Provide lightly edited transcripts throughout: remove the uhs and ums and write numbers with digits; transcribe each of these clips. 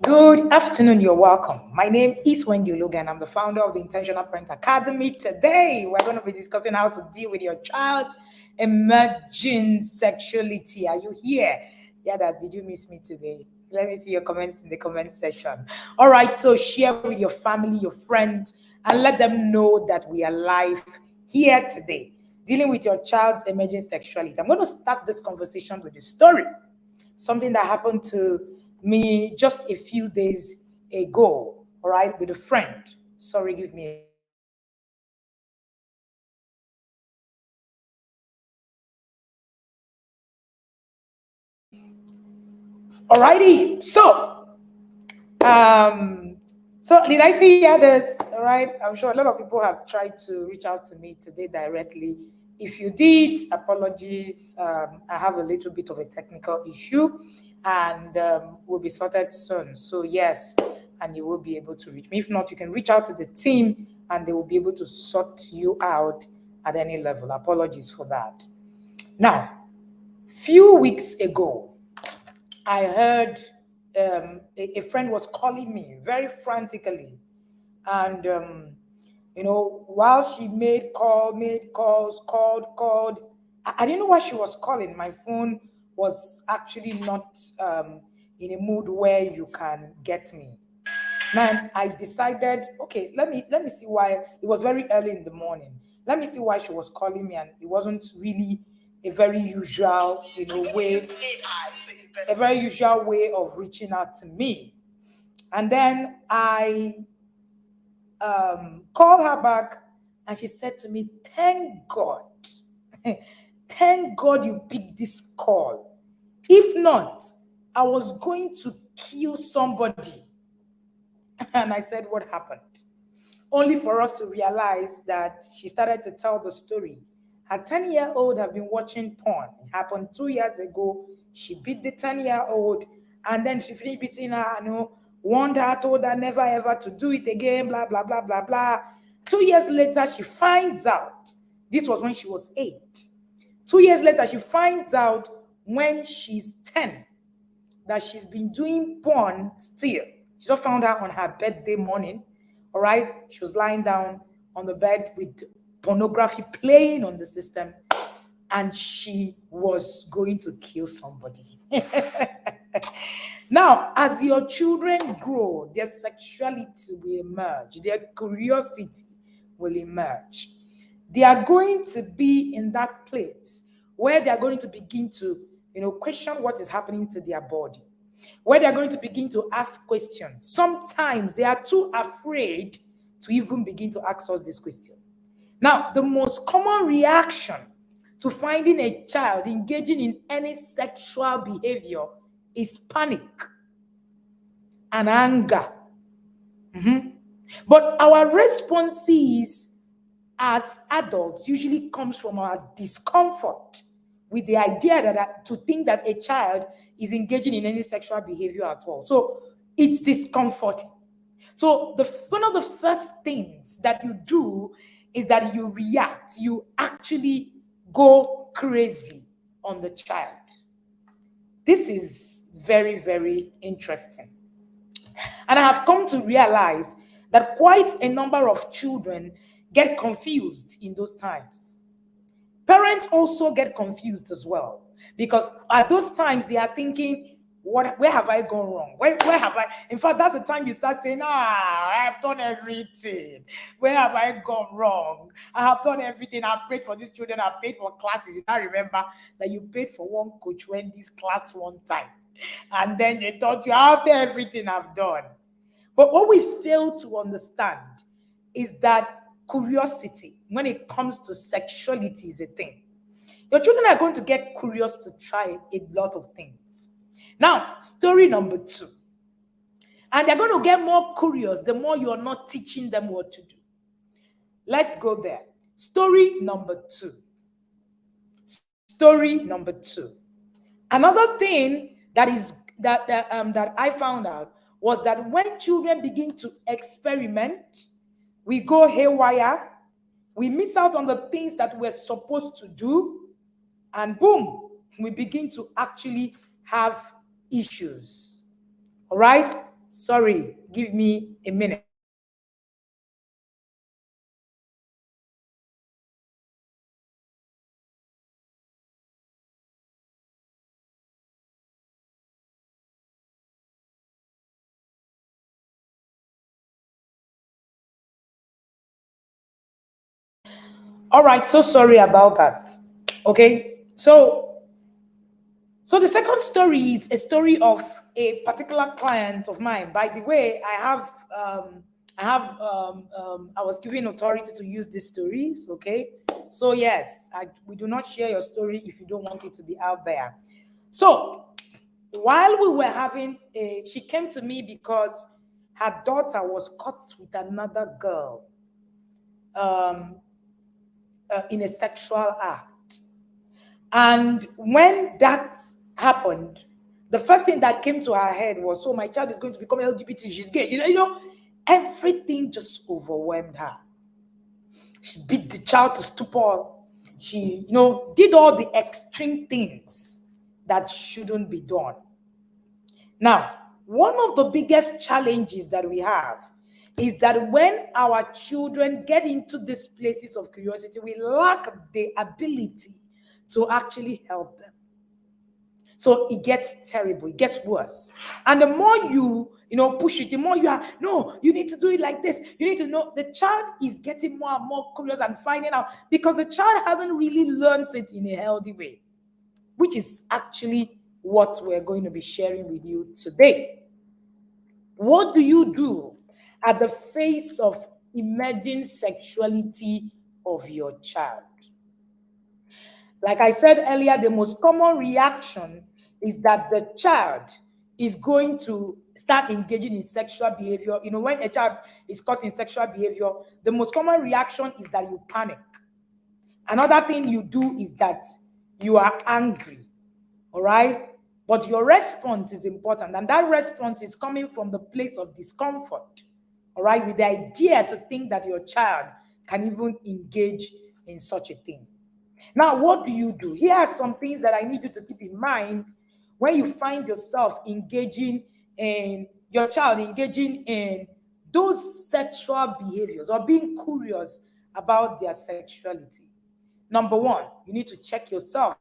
Good afternoon, you're welcome. My name is Wendy Logan. I'm the founder of the Intentional Parent Academy. Today, we're going to be discussing how to deal with your child's emerging sexuality. Are you here? Yeah, did you miss me today? Let me see your comments in the comment section. All right, so share with your family, your friends, and let them know that we are live here today, dealing with your child's emerging sexuality. I'm going to start this conversation with a story, something that happened to me just a few days ago, all right, with a friend. Sorry, give me a minute. Alrighty, um, so did I see others? All right, I'm sure a lot of people have tried to reach out to me today directly. If you did, apologies. I have a little bit of a technical issue, and will be sorted soon. So yes, and you will be able to reach me. If not, you can reach out to the team, and they will be able to sort you out at any level. Apologies for that. Now, few weeks ago, I heard a friend was calling me very frantically. And, while she made calls, called, I didn't know why she was calling. My phone was actually not in a mood where you can get me. Man, I decided, okay, let me see why. It was very early in the morning. Let me see why she was calling me, and it wasn't really a very usual, a very usual way of reaching out to me. And then I called her back, and she said to me, "Thank God, thank God you picked this call. If not, I was going to kill somebody." And I said, "What happened?" Only for us to realize that she started to tell the story. Her 10-year-old had been watching porn. It happened 2 years ago. She beat the 10-year-old, and then she finished beating her, warned her, told her never ever to do it again, blah, blah, blah, blah, blah. 2 years later, she finds out. This was when she was 8. 2 years later, she finds out when she's 10 that she's been doing porn still. She just found out on her birthday morning. All right. She was lying down on the bed with pornography playing on the system, and she was going to kill somebody. Now, as your children grow, their sexuality will emerge, their curiosity will emerge. They are going to be in that place where they are going to begin to, question what is happening to their body, where they are going to begin to ask questions. Sometimes they are too afraid to even begin to ask us this question. Now, the most common reaction to finding a child engaging in any sexual behavior is panic and anger. But our responses as adults usually comes from our discomfort with the idea that to think that a child is engaging in any sexual behavior at all. So it's discomforting. So one of the first things that you do is that you react. You actually go crazy on the child. This is very, very interesting. And I have come to realize that quite a number of children get confused in those times. Parents also get confused as well, because at those times they are thinking, where have I gone wrong? Where have I? In fact, that's the time you start saying, I have done everything. Where have I gone wrong? I have done everything. I've paid for these children. I've paid for classes. You now remember that you paid for one Coach Wendy's class one time. And then they taught you after everything I've done. But what we fail to understand is that curiosity, when it comes to sexuality, is a thing. Your children are going to get curious to try a lot of things. Now, story number 2. And they're going to get more curious the more you're not teaching them what to do. Let's go there. Story number 2. Story number 2. Another thing that I found out was that when children begin to experiment, we go haywire, we miss out on the things that we're supposed to do, and boom, we begin to actually have issues. All right? Sorry, give me a minute. All right, so sorry about that. Okay, so the second story is a story of a particular client of mine. By the way, I was given authority to use these stories. Okay, so yes, we do not share your story if you don't want it to be out there. So while we were she came to me because her daughter was caught with another girl um, in a sexual act. And when that happened, the first thing that came to her head was, so my child is going to become LGBT, she's gay. Everything just overwhelmed her. She beat the child to stupor. She, did all the extreme things that shouldn't be done. Now, one of the biggest challenges that we have is that when our children get into these places of curiosity, we lack the ability to actually help them. So it gets terrible, it gets worse. And the more push it, the more you are, no, you need to do it like this. You need to know the child is getting more and more curious and finding out because the child hasn't really learned it in a healthy way, which is actually what we're going to be sharing with you today. What do you do at the face of emerging sexuality of your child? Like I said earlier, the most common reaction is that the child is going to start engaging in sexual behavior. When a child is caught in sexual behavior, the most common reaction is that you panic. Another thing you do is that you are angry. All right? But your response is important, and that response is coming from the place of discomfort. All right? With the idea to think that your child can even engage in such a thing. Now, what do you do? Here are some things that I need you to keep in mind when you find yourself engaging in your child engaging in those sexual behaviors or being curious about their sexuality. Number one, you need to check yourself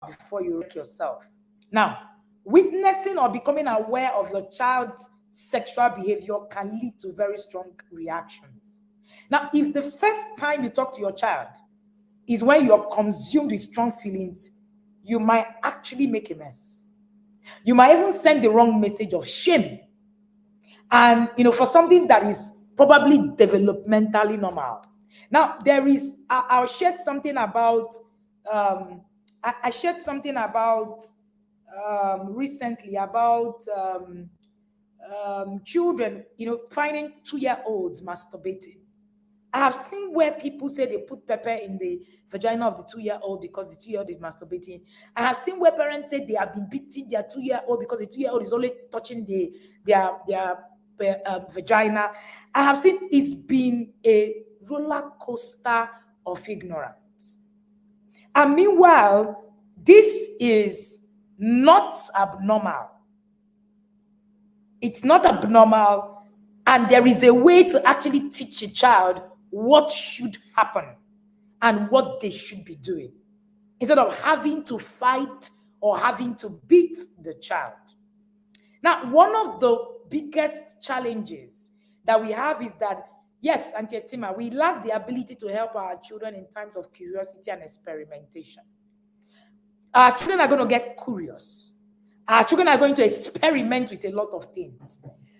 before you wreck yourself. Now, witnessing or becoming aware of your child's sexual behavior can lead to very strong reactions. Now, if the first time you talk to your child is when you're consumed with strong feelings, you might actually make a mess. You might even send the wrong message of shame. And, for something that is probably developmentally normal. Now, I'll share something about, I shared something about recently about children, finding 2-year-olds masturbating. I have seen where people say they put pepper in the vagina of the 2-year-old because the 2-year-old is masturbating. I have seen where parents say they have been beating their 2-year-old because the 2-year-old is only touching their vagina. I have seen it's been a roller coaster of ignorance. And meanwhile, this is not abnormal. It's not abnormal, and there is a way to actually teach a child what should happen and what they should be doing instead of having to fight or having to beat the child. Now, one of the biggest challenges that we have is that, yes, Auntie Etima, we lack the ability to help our children in times of curiosity and experimentation. Our children are going to get curious. Our children are going to experiment with a lot of things.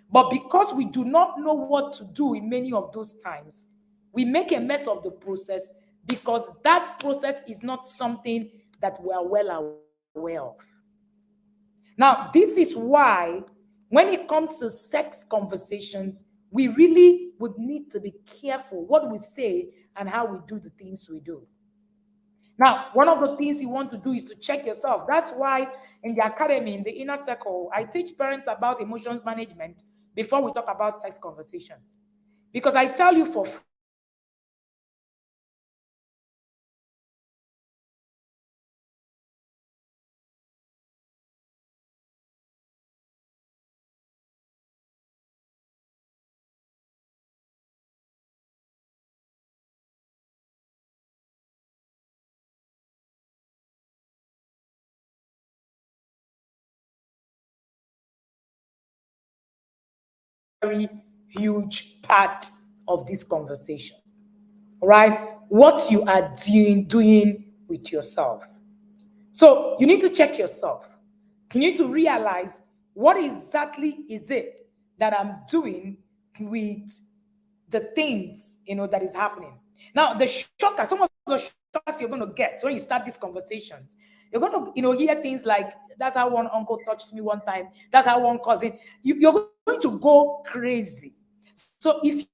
But because we do not know what to do in many of those times, we make a mess of the process because that process is not something that we are well aware of. Now, this is why when it comes to sex conversations, we really would need to be careful what we say and how we do the things we do. Now, one of the things you want to do is to check yourself. That's why in the academy, in the inner circle, I teach parents about emotions management before we talk about sex conversation. Because I tell you for huge part of this conversation. All right? What you are doing with yourself. So you need to check yourself. You need to realize what exactly is it that I'm doing with the things that is happening. Now, the shocker, some of the shockers you're going to get when you start these conversations, you're going to hear things like, that's how one uncle touched me one time, that's how one cousin, you're going to go crazy. So if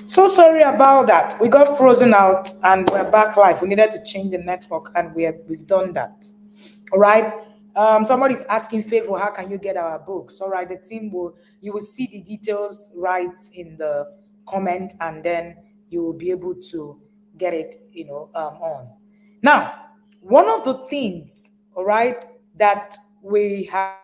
So sorry about that. We got frozen out and we're back live. We needed to change the network and we've done that. All right. Somebody's asking Favor, how can you get our books? All right. The team you will see the details right in the comment, and then you will be able to get it, on. Now, one of the things, all right, that we have.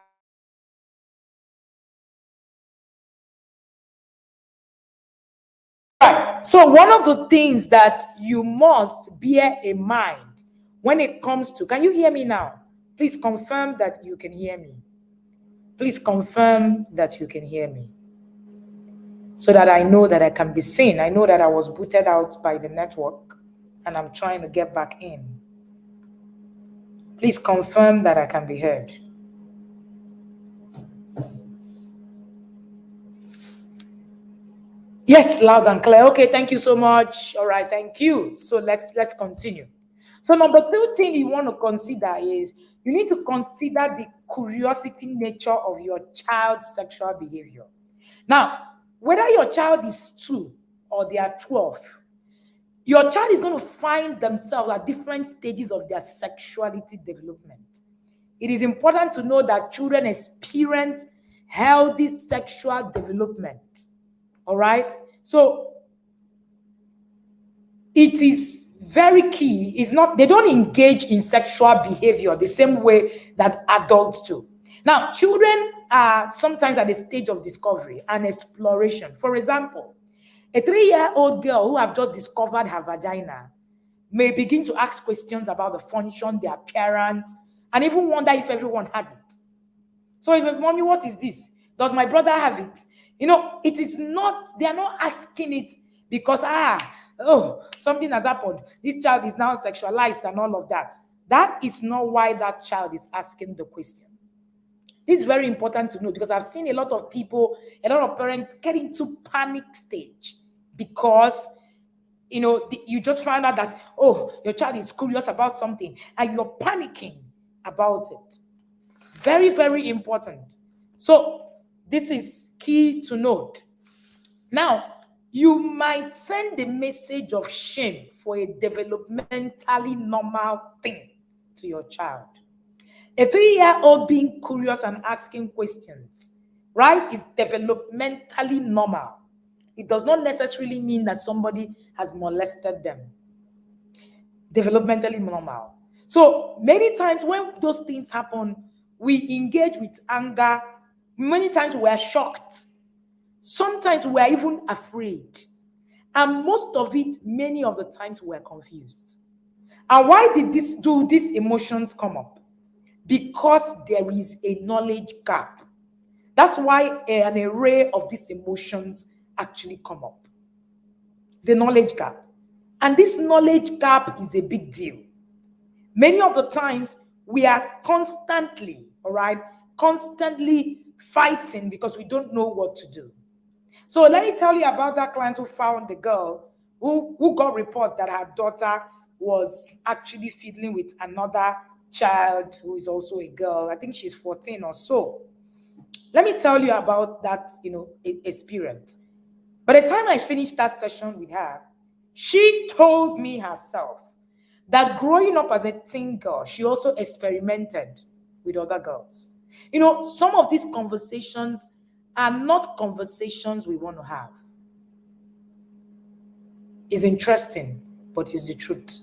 Right. So one of the things that you must bear in mind when it comes to, can you hear me now? Please confirm that you can hear me. Please confirm that you can hear me so that I know that I can be seen. I know that I was booted out by the network and I'm trying to get back in. Please confirm that I can be heard. Yes, loud and clear. Okay, thank you so much. All right, thank you. So let's continue. So number two thing you want to consider is you need to consider the curiosity nature of your child's sexual behavior. Now, whether your child is 2 or they are 12, your child is going to find themselves at different stages of their sexuality development. It is important to know that children experience healthy sexual development. All right. So it is very key. It's not, they don't engage in sexual behavior the same way that adults do. Now, children are sometimes at a stage of discovery and exploration. For example, a 3-year-old girl who have just discovered her vagina may begin to ask questions about the function, the appearance, and even wonder if everyone has it. So, mommy, what is this? Does my brother have it? It is not, they are not asking it because, something has happened. This child is now sexualized and all of that. That is not why that child is asking the question. This is very important to know because I've seen a lot of people, a lot of parents get into panic stage because you just find out that, your child is curious about something and you're panicking about it. Very, very important. So this is key to note. Now, you might send the message of shame for a developmentally normal thing to your child. A 3-year-old being curious and asking questions, right, is developmentally normal. It does not necessarily mean that somebody has molested them. Developmentally normal. So many times when those things happen, we engage with anger. Many times we are shocked. Sometimes we are even afraid. And most of it, many of the times, we are confused. And why did these emotions come up? Because there is a knowledge gap. That's why an array of these emotions actually come up. The knowledge gap. And this knowledge gap is a big deal. Many of the times, we are constantly, all right, constantly fighting because we don't know what to do. So let me tell you about that client who found the girl who got report that her daughter was actually fiddling with another child who is also a girl. I think she's 14 or so. Let me tell you about that, experience. By the time I finished that session with her, she told me herself that growing up as a teen girl, she also experimented with other girls. Some of these conversations are not conversations we want to have. It's interesting, but it's the truth.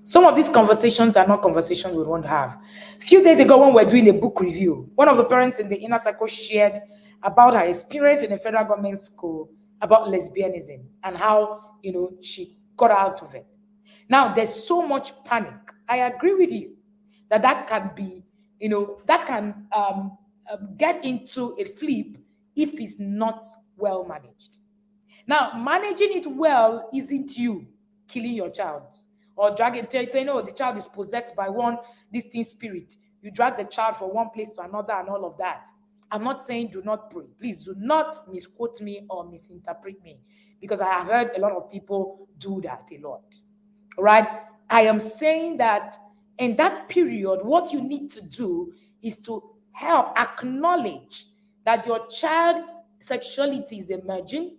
Some of these conversations are not conversations we want to have. A few days ago, when we were doing a book review, one of the parents in the inner circle shared about her experience in a federal government school about lesbianism and how, she got out of it. Now, there's so much panic. I agree with you that can be, that can get into a flip if it's not well managed. Now, managing it well isn't you killing your child or dragging, saying, no, the child is possessed by one distinct spirit. You drag the child from one place to another and all of that. I'm not saying do not pray. Please do not misquote me or misinterpret me, because I have heard a lot of people do that a lot. Right? I am saying that in that period, what you need to do is to help acknowledge that your child sexuality is emerging,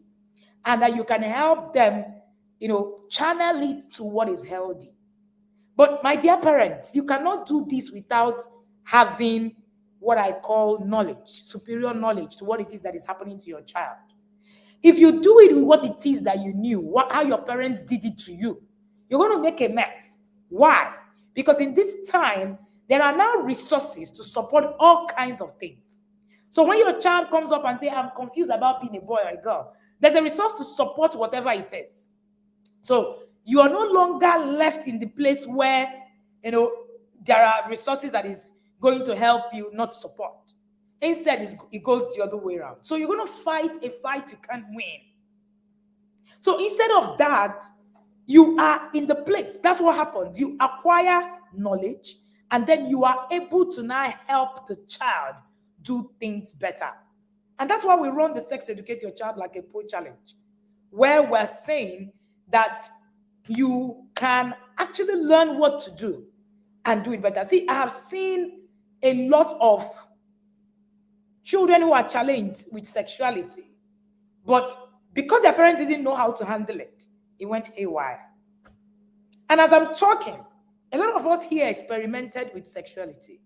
and that you can help them, channel it to what is healthy. But my dear parents, you cannot do this without having what I call knowledge, superior knowledge to what it is that is happening to your child. If you do it with what it is that you knew, how your parents did it to you, you're going to make a mess. Why? Because in this time, there are now resources to support all kinds of things. So when your child comes up and says, I'm confused about being a boy or a girl, there's a resource to support whatever it is. So you are no longer left in the place where, there are resources that is going to help you, not support. Instead, it goes the other way around. So you're going to fight a fight you can't win. So instead of that, you are in the place. That's what happens. You acquire knowledge, and then you are able to now help the child do things better. And that's why we run the Sex Educate Your Child Like a Pro challenge, where we're saying that you can actually learn what to do and do it better. See, I have seen a lot of children who are challenged with sexuality, but because their parents didn't know how to handle it, it went haywire. And as I'm talking, a lot of us here experimented with sexuality.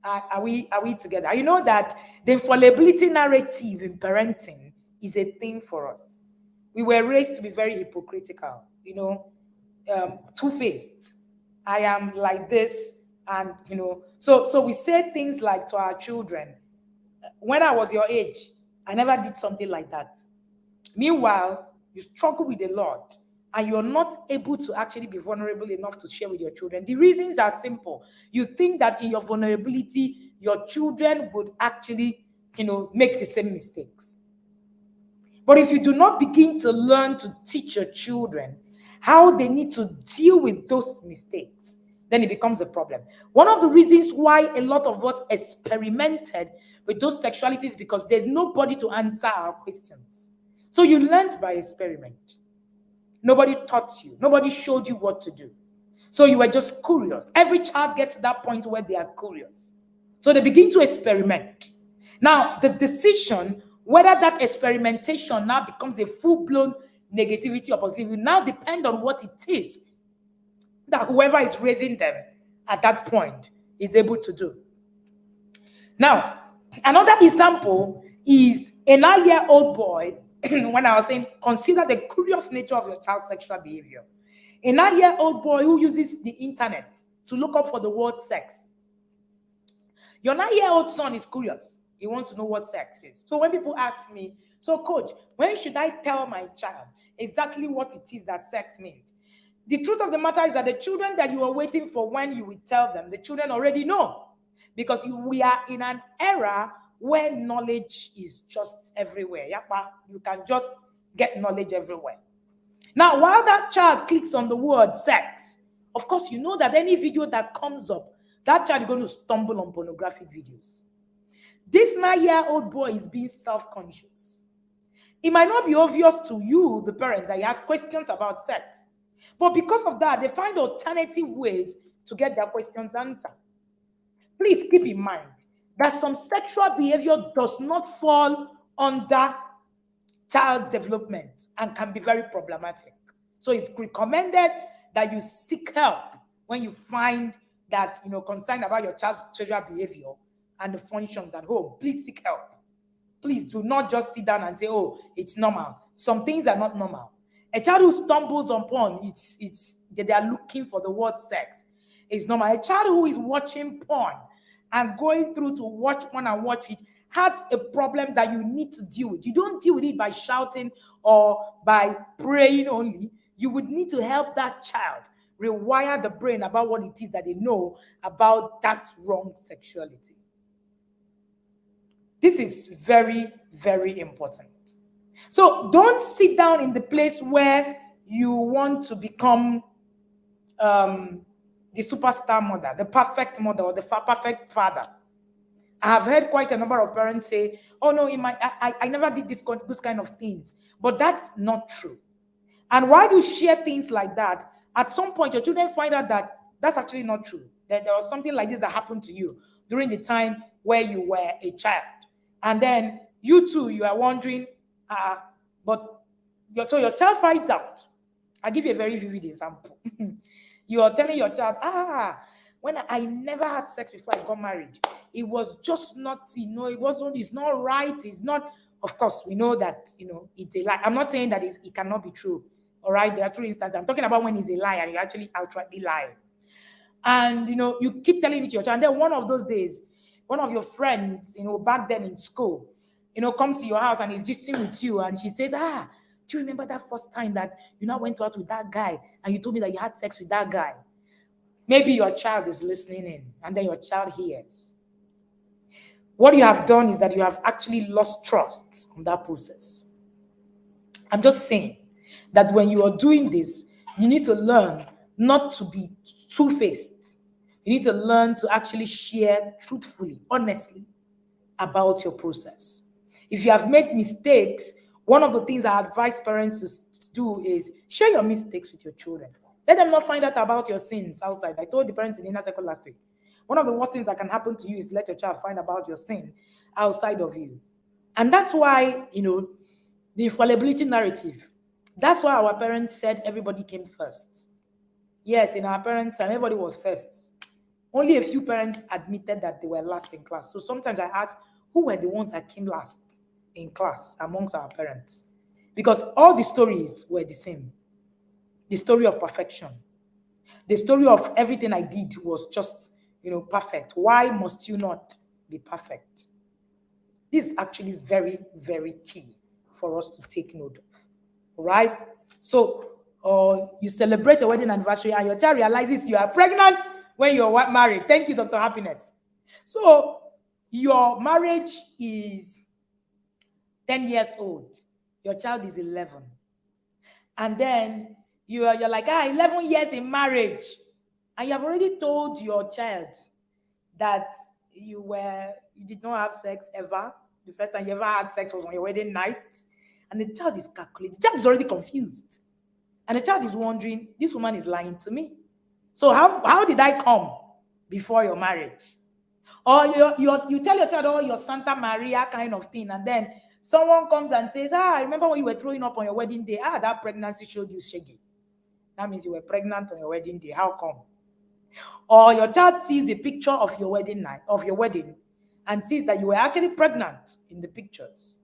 Are we together? You know that the infallibility narrative in parenting is a thing for us. We were raised to be very hypocritical, two-faced. I am like this, and so we say things like to our children, when I was your age, I never did something like that. Meanwhile, you struggle with a lot, and you're not able to actually be vulnerable enough to share with your children. The reasons are simple. You think that in your vulnerability, your children would actually, make the same mistakes. But if you do not begin to learn to teach your children how they need to deal with those mistakes, then it becomes a problem. One of the reasons why a lot of us experimented with those sexualities because there's nobody to answer our questions. So you learned by experiment. Nobody taught you. Nobody showed you what to do. So you were just curious. Every child gets to that point where they are curious. So they begin to experiment. Now, the decision whether that experimentation now becomes a full-blown negativity or positive will now depend on what it is that whoever is raising them at that point is able to do. Now, another example is a 9-year-old boy, when I was saying, consider the curious nature of your child's sexual behavior. A 9-year-old boy who uses the internet to look up for the word sex. Your 9-year-old son is curious. He wants to know what sex is. So when people ask me, so coach, when should I tell my child exactly what it is that sex means? The truth of the matter is that the children that you are waiting for when you will tell them, the children already know. Because we are in an era where knowledge is just everywhere. You can just get knowledge everywhere. Now, while that child clicks on the word sex, of course, you know that any video that comes up, that child is going to stumble on pornographic videos. This 9-year-old boy is being self-conscious. It might not be obvious to you, the parents, that he has questions about sex. But because of that, they find alternative ways to get their questions answered. Please keep in mind that some sexual behavior does not fall under child's development and can be very problematic. So it's recommended that you seek help when you find that, concerned about your child's sexual behavior and the functions at home. Please seek help. Please do not just sit down and say, oh, it's normal. Some things are not normal. A child who stumbles on porn, they are looking for the word sex. It's normal. A child who is watching porn and going through to watch porn and watch it has a problem that you need to deal with. You don't deal with it by shouting or by praying only. You would need to help that child rewire the brain about what it is that they know about that wrong sexuality. This is very, very important. So don't sit down in the place where you want to become the superstar mother, the perfect mother, or the perfect father. I have heard quite a number of parents say, oh no, I never did this kind of things. But that's not true. And while you share things like that, at some point your children find out that that's actually not true. That there was something like this that happened to you during the time where you were a child. And then you too, you are wondering, so your child finds out. I'll give you a very vivid example. You are telling your child, when I never had sex before I got married, it was just not, it's not right. It's not, of course, we know that, it's a lie. I'm not saying that it cannot be true. All right. There are true instances. I'm talking about when it's a lie and you actually outrightly lie. And, you keep telling it to your child. And then one of those days, one of your friends, back then in school, comes to your house and is gisting with you. And she says, do you remember that first time that you now went out with that guy and you told me that you had sex with that guy? Maybe your child is listening in and then your child hears. What you have done is that you have actually lost trust on that process. I'm just saying that when you are doing this, you need to learn not to be two-faced. You need to learn to actually share truthfully, honestly about your process. If you have made mistakes, one of the things I advise parents to do is share your mistakes with your children. Let them not find out about your sins outside. I told the parents in the inner circle last week. One of the worst things that can happen to you is let your child find about your sin outside of you. And that's why, the infallibility narrative, that's why our parents said everybody came first. Yes, in our parents' time, everybody was first. Only a few parents admitted that they were last in class. So sometimes I ask, who were the ones that came last in class amongst our parents? Because all the stories were the same. The story of perfection. The story of everything I did was just, perfect. Why must you not be perfect? This is actually very, very key for us to take note of. All right? So, you celebrate a wedding anniversary and your child realizes you are pregnant when you're married. Thank you, Dr. Happiness. So, your marriage is 10 years old. Your child is 11. And then you're like, 11 years in marriage. And you have already told your child that you did not have sex ever. The first time you ever had sex was on your wedding night. And the child is calculating. The child is already confused. And the child is wondering, this woman is lying to me. So how did I come before your marriage? Or you tell your child, your Santa Maria kind of thing. And then someone comes and says, remember when you were throwing up on your wedding day? That pregnancy showed you shaggy. That means you were pregnant on your wedding day. How come? Or your child sees a picture of your wedding night, of your wedding, and sees that you were actually pregnant in the pictures.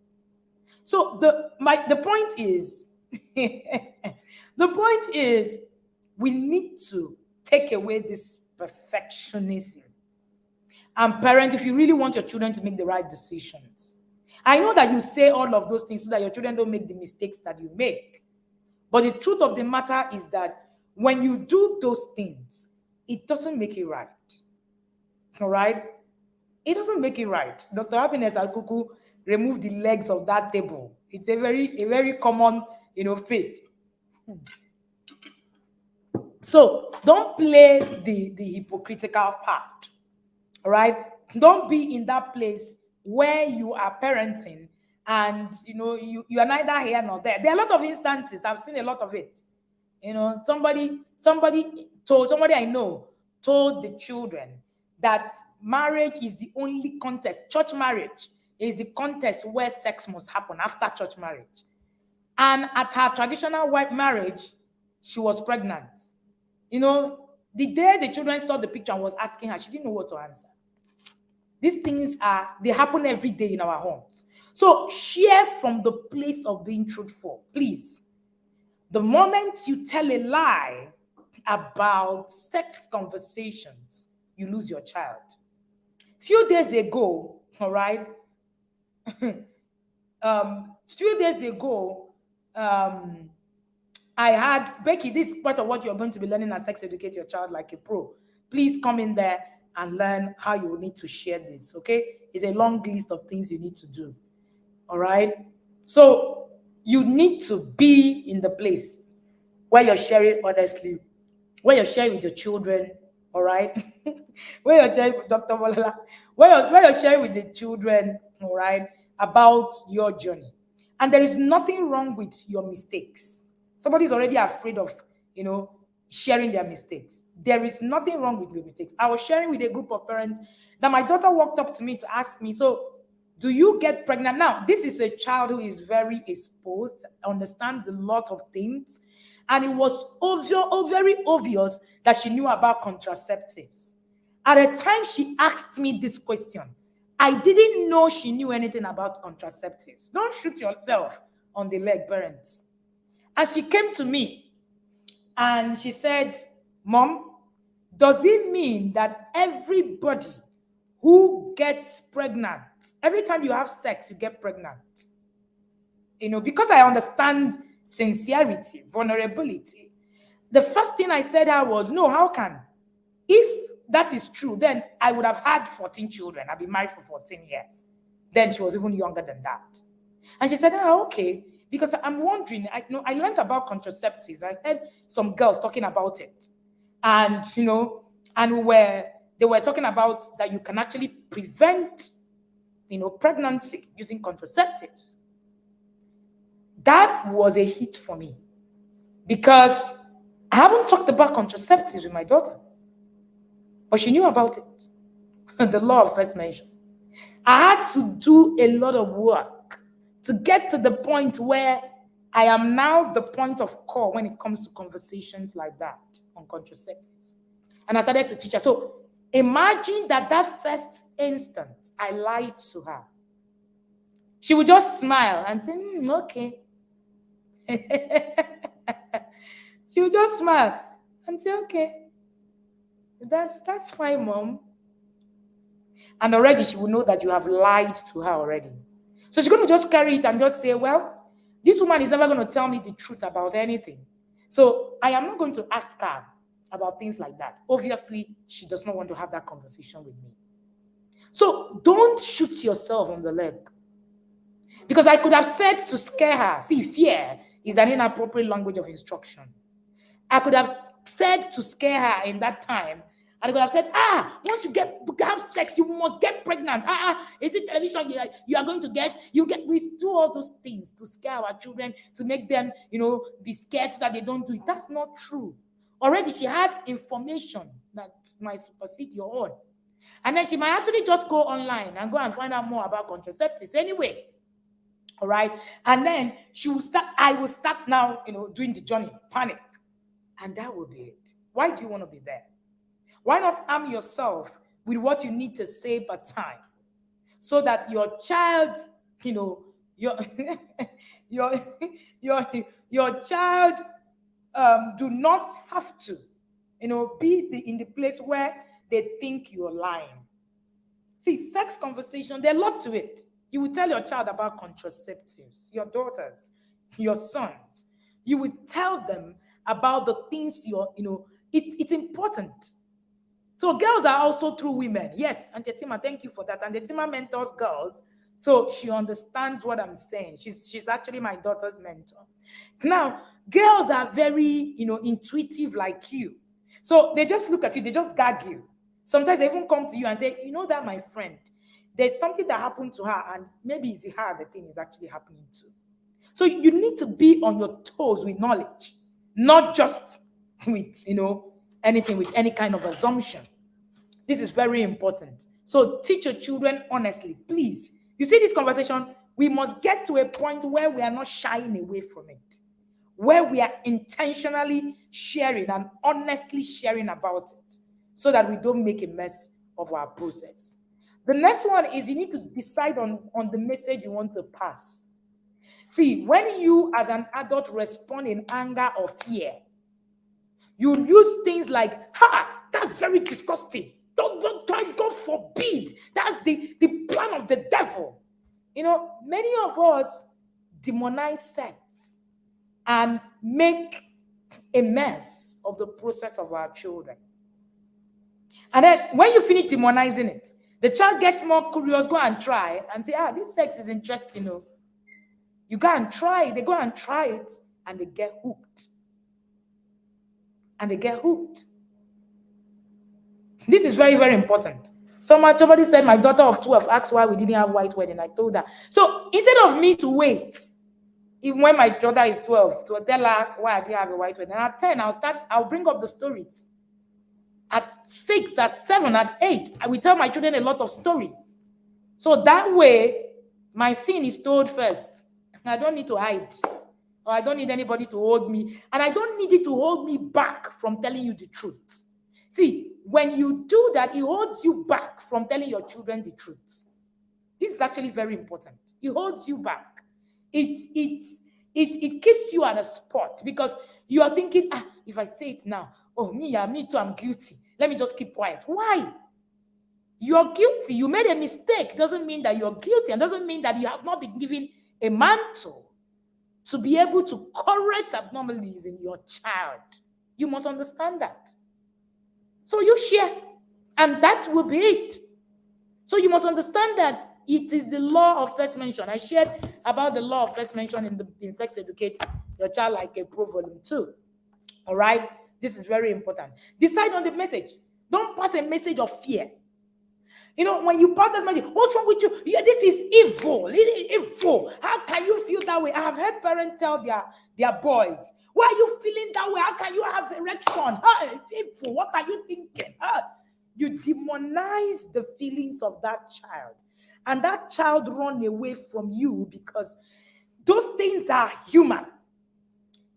So the point is, we need to take away this perfectionism. And parent, if you really want your children to make the right decisions, I know that you say all of those things so that your children don't make the mistakes that you make. But the truth of the matter is that when you do those things, it doesn't make it right. All right? It doesn't make it right. Dr. Happiness Akuku removed the legs of that table. It's a very common, fate. So don't play the hypocritical part. All right? Don't be in that place where you are parenting and you are neither here nor there. There are a lot of instances. I've seen a lot of it. Somebody I know told the children that marriage is the only contest. Church marriage is the contest where sex must happen after church marriage. And at her traditional white marriage, she was pregnant. The day the children saw the picture and was asking her, she didn't know what to answer. These things they happen every day in our homes. So share from the place of being truthful, please. The moment you tell a lie about sex conversations, you lose your child. Few days ago, all right, few days ago, I had Becky. This is part of what you're going to be learning as Sex Educate Your Child Like a Pro. Please come in there and learn how you will need to share this. Okay, it's a long list of things you need to do. All right, so you need to be in the place where you're sharing honestly, where you're sharing with your children. All right, where you're sharing with Dr. Molala, where you're sharing with the children. All right, about your journey, and there is nothing wrong with your mistakes. Somebody's already afraid of, sharing their mistakes. There is nothing wrong with your mistakes. I was sharing with a group of parents that my daughter walked up to me to ask me, so do you get pregnant? Now, this is a child who is very exposed, understands a lot of things, and it was very obvious that she knew about contraceptives. At the time she asked me this question, I didn't know she knew anything about contraceptives. Don't shoot yourself on the leg, parents. And she came to me and she said, Mom, does it mean that everybody who gets pregnant, every time you have sex, you get pregnant? Because I understand sincerity, vulnerability. The first thing I said her was, no, how can? If that is true, then I would have had 14 children. I've been married for 14 years. Then she was even younger than that. And she said, okay. Because I'm wondering, I learned about contraceptives. I heard some girls talking about it. And, they were talking about that you can actually prevent, pregnancy using contraceptives. That was a hit for me because I haven't talked about contraceptives with my daughter, but she knew about it. The law of first mention. I had to do a lot of work to get to the point where I am now the point of call when it comes to conversations like that on contraceptives. And I started to teach her. So imagine that first instant I lied to her. She would just smile and say, okay. She would just smile and say, okay, that's fine, Mom. And already she will know that you have lied to her already. So she's going to just carry it and just say, well, this woman is never going to tell me the truth about anything. So I am not going to ask her about things like that. Obviously, she does not want to have that conversation with me. So don't shoot yourself on the leg. Because I could have said to scare her, see, fear is an inappropriate language of instruction. I could have said to scare her in that time, and I could have said, once you have sex, you must get pregnant. Is it television you are going to get? We do all those things to scare our children, to make them, be scared so that they don't do it. That's not true. Already she had information that might supersede your own. And then she might actually just go online and go and find out more about contraceptives anyway. All right. And then I will start now, doing the journey, panic. And that will be it. Why do you want to be there? Why not arm yourself with what you need to save by time so that your child, your child do not have to, be in the place where they think you're lying. See, sex conversation, there's a lot to it. You will tell your child about contraceptives, your daughters, your sons. You will tell them about the things it's important. So girls are also through women. Yes, Auntie Tima, thank you for that. And Tima mentors girls, so she understands what I'm saying. She's actually my daughter's mentor. Now, girls are very, intuitive like you. So they just look at you, they just gag you. Sometimes they even come to you and say, that my friend, there's something that happened to her, and maybe it's her the thing is actually happening to. So you need to be on your toes with knowledge, not just with, anything, with any kind of assumption. This is very important. So teach your children honestly, please. You see this conversation, we must get to a point where we are not shying away from it, where we are intentionally sharing and honestly sharing about it, so that we don't make a mess of our process. The next one is you need to decide on the message you want to pass. See, when you as an adult respond in anger or fear, you use things like, ha, that's very disgusting. Don't, God forbid. That's the plan of the devil. Many of us demonize sex and make a mess of the process of our children. And then when you finish demonizing it, the child gets more curious, go and try and say, this sex is interesting. You go and try it. They go and try it and they get hooked. This is very, very important. Somebody said my daughter of 12 asked why we didn't have white wedding. I told her. So instead of me to wait, even when my daughter is 12, to tell her why I didn't have a white wedding, at 10, I'll bring up the stories. At 6, at 7, at 8, I will tell my children a lot of stories. So that way, my sin is told first. I don't need to hide. Or I don't need anybody to hold me. And I don't need it to hold me back from telling you the truth. See, when you do that, it holds you back from telling your children the truth. This is actually very important. It holds you back. It keeps you at a spot because you are thinking, if I say it now, me too, I'm guilty. Let me just keep quiet. Why? You're guilty. You made a mistake. Doesn't mean that you're guilty, and doesn't mean that you have not been given a mantle to be able to correct abnormalities in your child. You must understand that. So you share, and that will be it. So you must understand that it is the law of first mention. I shared about the law of first mention in Sex Educate Your Child Like a Pro Volume 2. All right? This is very important. Decide on the message. Don't pass a message of fear. When you pass that message, what's wrong with you? Yeah, this is evil. It is evil. How can you feel that way? I have heard parents tell their boys, why are you feeling that way? How can you have erection? It's evil. What are you thinking? You demonize the feelings of that child. And that child run away from you because those things are human.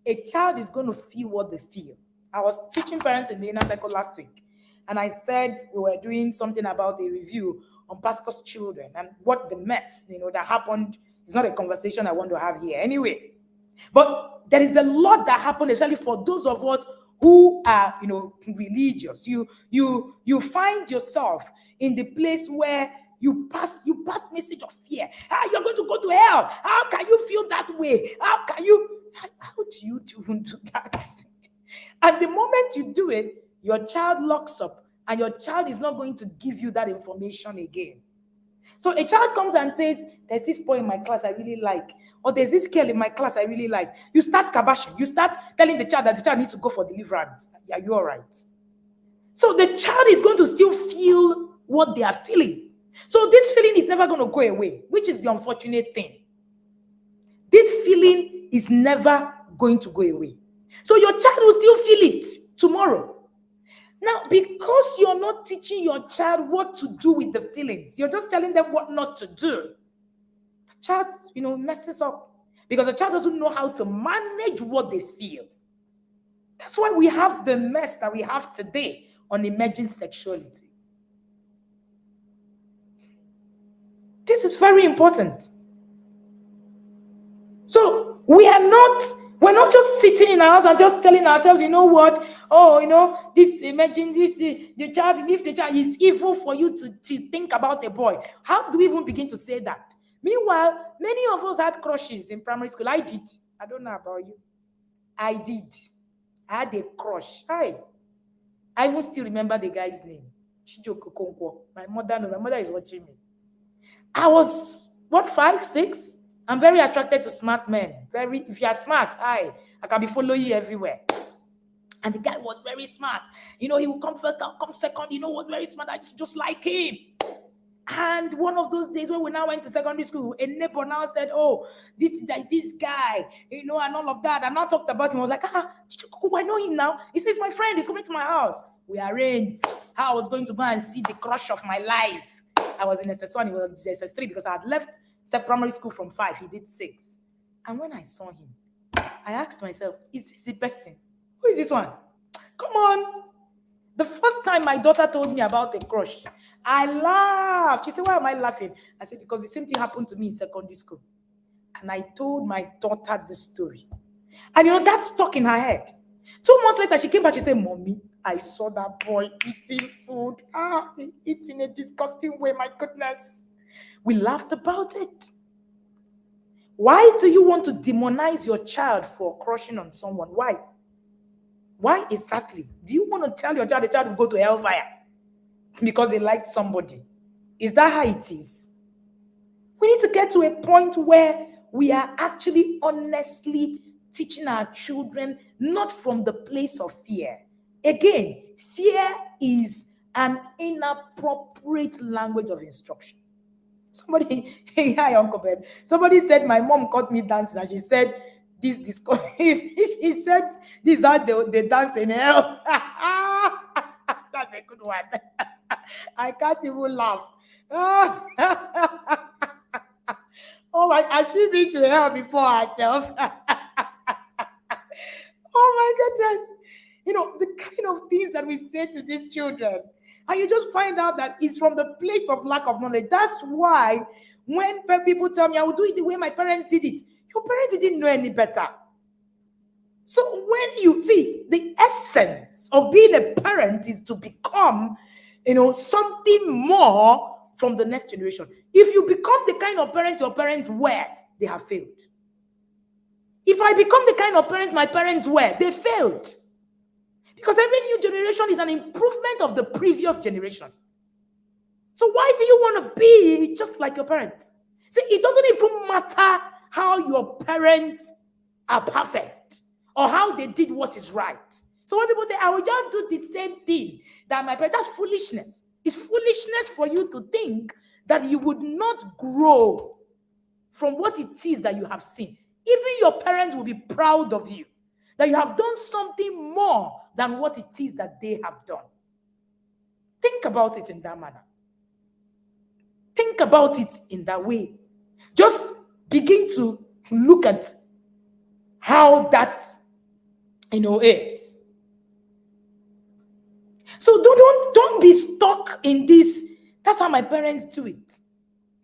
A child is going to feel what they feel. I was teaching parents in the inner circle last week. And I said we were doing something about a review on pastors' children and what the mess, that happened. It's not a conversation I want to have here anyway. But there is a lot that happened, especially for those of us who are, religious. You find yourself in the place where you pass message of fear. You're going to go to hell. How can you feel that way? How do you even do that? And the moment you do it, your child locks up, and your child is not going to give you that information again. So a child comes and says, there's this boy in my class I really like, or there's this girl in my class I really like. You start kabashing. You start telling the child that the child needs to go for deliverance. Are you all right? So the child is going to still feel what they are feeling. So this feeling is never going to go away, which is the unfortunate thing. This feeling is never going to go away. So your child will still feel it tomorrow. Now, because you're not teaching your child what to do with the feelings, you're just telling them what not to do. The child, messes up because the child doesn't know how to manage what they feel. That's why we have the mess that we have today on emerging sexuality. This is very important. So we're not just sitting in our house and just telling ourselves, you know what? The child is evil for you to think about a boy. How do we even begin to say that? Meanwhile, many of us had crushes in primary school. I did. I don't know about you. I did. I had a crush. I even still remember the guy's name. Chijoko Konkwo. My mother is watching me. I was, 5, 6? I'm very attracted to smart men. If you are smart, I can be following you everywhere. And the guy was very smart. He will come first, I'll come second. Was very smart. I just like him. And one of those days when we now went to secondary school, a neighbor now said, "Oh, this guy, and all of that." And I talked about him. I was like, I know him now. He says, "My friend is coming to my house." We arranged how I was going to go and see the crush of my life. I was in SS1, he was in SS3 because I had left primary school from 5. He did 6. And when I saw him, I asked myself, is this the person? Who is this one? Come on. The first time my daughter told me about the crush, I laughed. She said, "Why am I laughing?" I said, "Because the same thing happened to me in secondary school." And I told my daughter the story. And that stuck in her head. 2 months later, she came back. She said, "Mommy, I saw that boy eating food. Eating in a disgusting way. My goodness." We laughed about it. Why do you want to demonize your child for crushing on someone? Why? Why exactly? Do you want to tell your child the child will go to hellfire because they liked somebody? Is that how it is? We need to get to a point where we are actually honestly teaching our children, not from the place of fear. Again, fear is an inappropriate language of instruction. Somebody, hi Uncle Ben. Somebody said my mom caught me dancing, and she said this disco. She said this is how they dance in hell. That's a good one. I can't even laugh. Oh my! Has she been to hell before herself? Oh my goodness! The kind of things that we say to these children. And you just find out that it's from the place of lack of knowledge. That's why when people tell me, "I will do it the way my parents did it," your parents didn't know any better. So when you see, the essence of being a parent is to become, something more from the next generation. If you become the kind of parents your parents were, they have failed. If I become the kind of parents my parents were, they failed. Because every new generation is an improvement of the previous generation. So why do you want to be just like your parents? See, it doesn't even matter how your parents are perfect or how they did what is right. So when people say, "I will just do the same thing that my parents," that's foolishness. It's foolishness for you to think that you would not grow from what it is that you have seen. Even your parents will be proud of you, that you have done something more than what it is that they have done. Think about it in that manner. Think about it in that way. Just begin to look at how that, is. So don't be stuck in this. That's how my parents do it.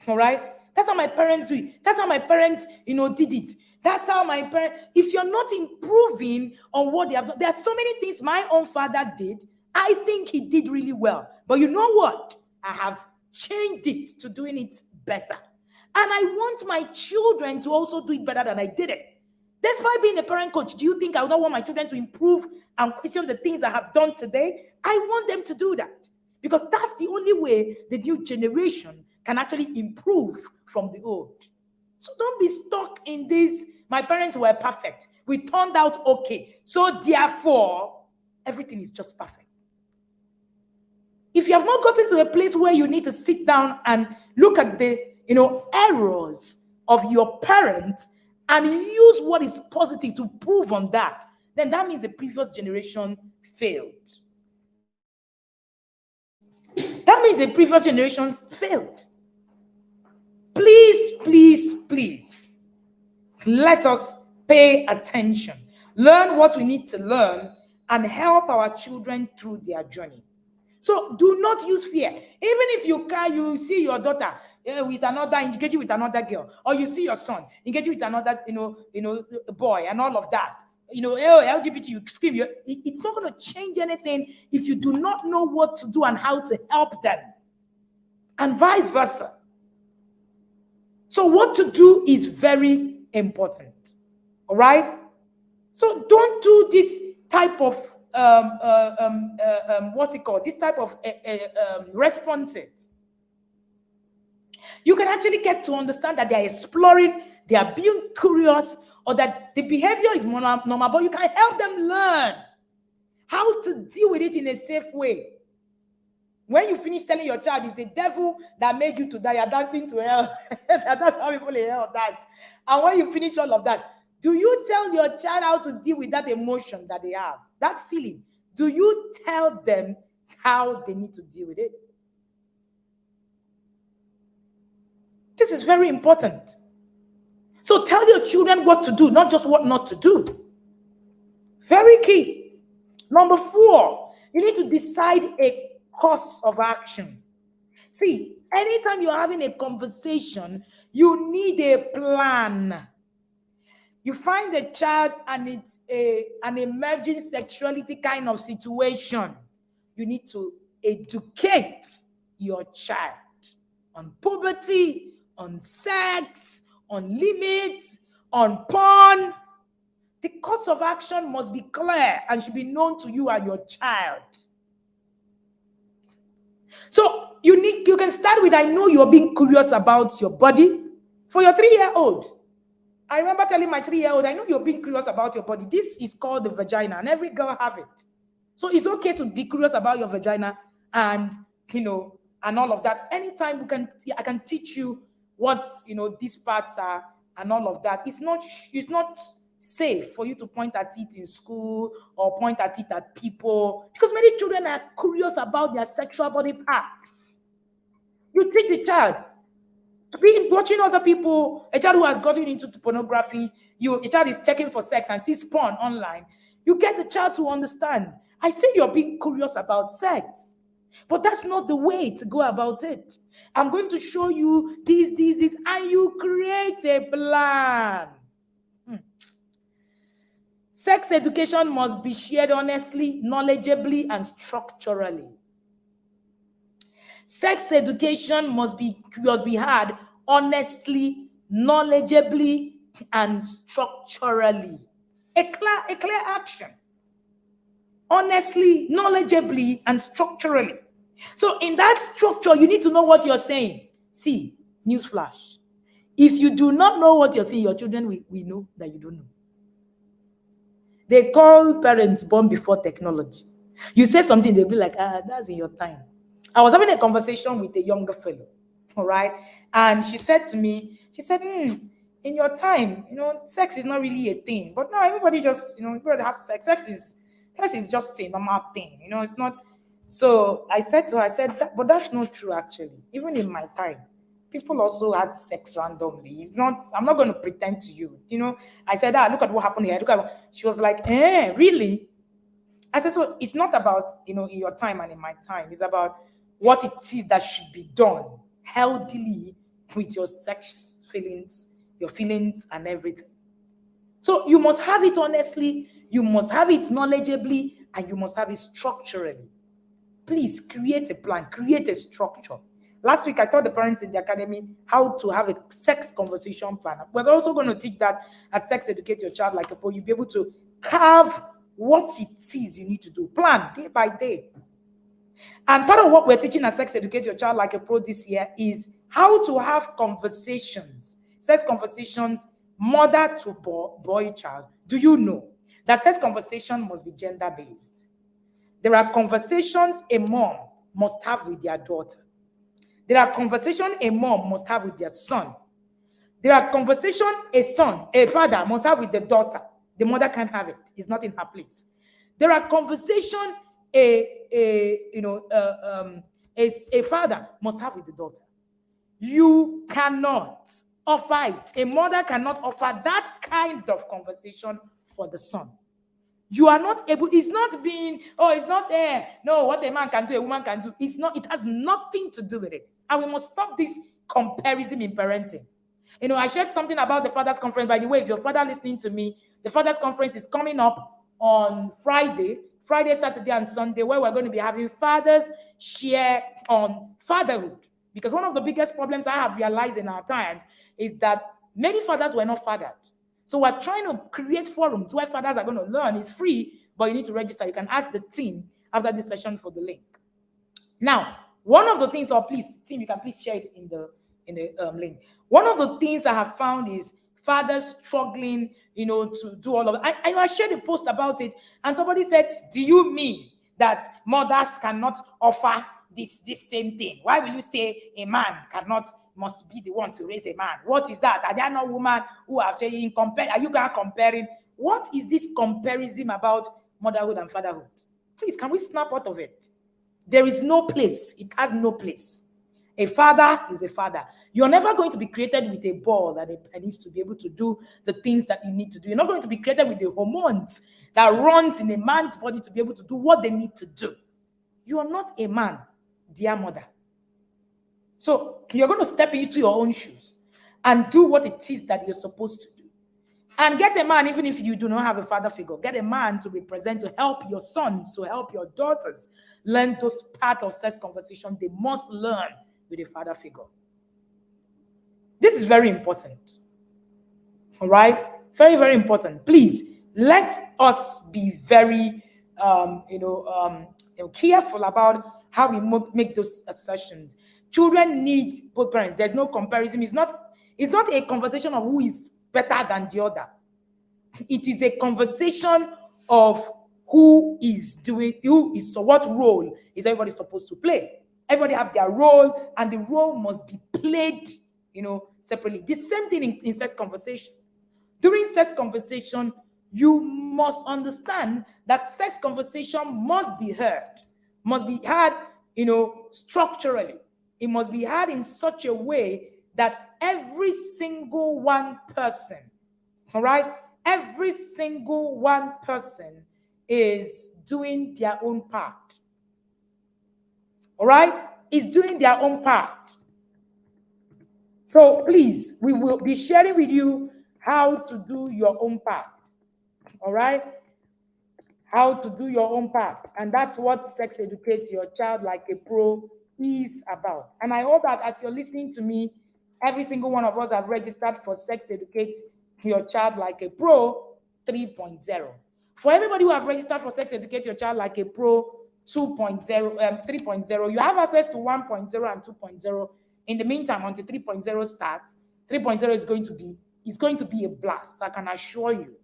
All right? That's how my parents do it. That's how my parents, did it. That's how my parents. If you're not improving on what they have done, there are so many things my own father did. I think he did really well. But you know what? I have changed it to doing it better. And I want my children to also do it better than I did it. Despite being a parent coach, do you think I would not want my children to improve and question the things I have done today? I want them to do that. Because that's the only way the new generation can actually improve from the old. So don't be stuck in this. My parents were perfect. We turned out okay. So therefore, everything is just perfect. If you have not gotten to a place where you need to sit down and look at the, errors of your parents and use what is positive to prove on that, then that means the previous generation failed. That means the previous generations failed. Please, please, please, let us pay attention, learn what we need to learn, and help our children through their journey. So do not use fear. Even if you see your daughter with another, engaging with another girl, or you see your son engaging with another, boy, and all of that. LGBT, you scream. It's not going to change anything if you do not know what to do and how to help them, and vice versa. So what to do is very important. All right. So don't do this type of what's it called? This type of responses. You can actually get to understand that they are exploring, they are being curious, or that the behavior is normal, but you can help them learn how to deal with it in a safe way. When you finish telling your child it's the devil that made you to die, you're dancing to hell. That's how people in hell dance. And when you finish all of that, do you tell your child how to deal with that emotion that they have, that feeling? Do you tell them how they need to deal with it? This is very important. So tell your children what to do, not just what not to do. Very key. Number 4, you need to decide a course of action. See, anytime you're having a conversation, you need a plan. You find a child and it's an emerging sexuality kind of situation. You need to educate your child on puberty, on sex, on limits, on porn. The course of action must be clear and should be known to you and your child. So you can start with, I know you're being curious about your body. For your 3-year-old, I remember telling my 3-year-old, I know you're being curious about your body. This is called the vagina, and every girl have it. So it's okay to be curious about your vagina and, and all of that. Anytime I can teach you what, these parts are and all of that. It's not safe for you to point at it in school or point at it at people, because many children are curious about their sexual body part. You teach the child. Watching other people, a child who has gotten into pornography, a child is checking for sex and sees porn online. You get the child to understand. I say you're being curious about sex, but that's not the way to go about it. I'm going to show you this, and you create a plan. Sex education must be shared honestly, knowledgeably, and structurally. Sex education must be had honestly, knowledgeably, and structurally. A clear action. Honestly, knowledgeably, and structurally. So in that structure, you need to know what you're saying. See, newsflash. If you do not know what you're saying, your children will know that you don't know. They call parents born before technology. You say something, they'll be like, that's in your time. I was having a conversation with a younger fellow, all right? And she said to me, in your time, sex is not really a thing. But now everybody just, everybody have sex. Sex is just a normal thing, it's not. So I said to her, but that's not true actually. Even in my time, people also had sex randomly. I'm not going to pretend to you. I said, look at what happened here. She was like, really? I said, so it's not about, in your time and in my time. It's about what it is that should be done healthily with your sex feelings, your feelings and everything. So you must have it honestly, you must have it knowledgeably, and you must have it structurally. Please create a plan, create a structure. Last week, I taught the parents in the academy how to have a sex conversation plan. We're also going to teach that at Sex Educate Your Child Like a Pro. You'll be able to carve what it is you need to do. Plan day by day. And part of what we're teaching at Sex Educate Your Child Like a Pro this year is how to have conversations, sex conversations, mother to boy child. Do you know that sex conversation must be gender-based? There are conversations a mom must have with their daughter. There are conversations a mom must have with their son. There are conversations a father must have with the daughter. The mother can't have it. It's not in her place. There are conversations a father must have with the daughter. You cannot offer it. A mother cannot offer that kind of conversation for the son. You are not able, it's not being, it's not there. No, what a man can do, a woman can do. It's not, it has nothing to do with it. And we must stop this comparison in parenting. I shared something about the Fathers Conference. By the way, if your father listening to me, the Fathers Conference is coming up on Friday, Saturday, and Sunday, where we're going to be having fathers share on fatherhood. Because one of the biggest problems I have realized in our times is that many fathers were not fathered. So we're trying to create forums where fathers are going to learn. It's free, but you need to register. You can ask the team after this session for the link. Now, one of the things, or please, team, you can please share it in the link. One of the things I have found is fathers struggling, to do all of it. I shared a post about it, and somebody said, do you mean that mothers cannot offer this same thing? Why will you say a man must be the one to raise a man? What is that? Are there no women who are actually are you guys comparing? What is this comparison about motherhood and fatherhood? Please, can we snap out of it? There is no place. It has no place. A father is a father. You're never going to be created with a ball that needs to be able to do the things that you need to do. You're not going to be created with the hormones that runs in a man's body to be able to do what they need to do. You are not a man, dear mother. So you're going to step into your own shoes and do what it is that you're supposed to do. And get a man, even if you do not have a father figure, get a man to represent, to help your sons, to help your daughters learn those parts of sex conversation they must learn with a father figure. This is very important. All right? Very, very important. Please, let us be very, careful about how we make those assertions. Children need both parents. There's no comparison. It's not a conversation of who is better than the other. It is a conversation of so what role is everybody supposed to play. Everybody have their role, and the role must be played, separately. The same thing in sex conversation. During sex conversation, you must understand that sex conversation must be heard structurally. It must be heard in such a way that every single one person, all right, every single one person is doing their own part. All right? Is doing their own part. So please, we will be sharing with you how to do your own part. All right? How to do your own part. And that's what Sex Educates Your Child Like a Pro is about. And I hope that as you're listening to me, every single one of us have registered for Sex Educate Your Child Like a Pro 3.0. For everybody who have registered for Sex Educate Your Child Like a Pro 3.0, you have access to 1.0 and 2.0. In the meantime, until 3.0 starts, 3.0 is going to be a blast. I can assure you.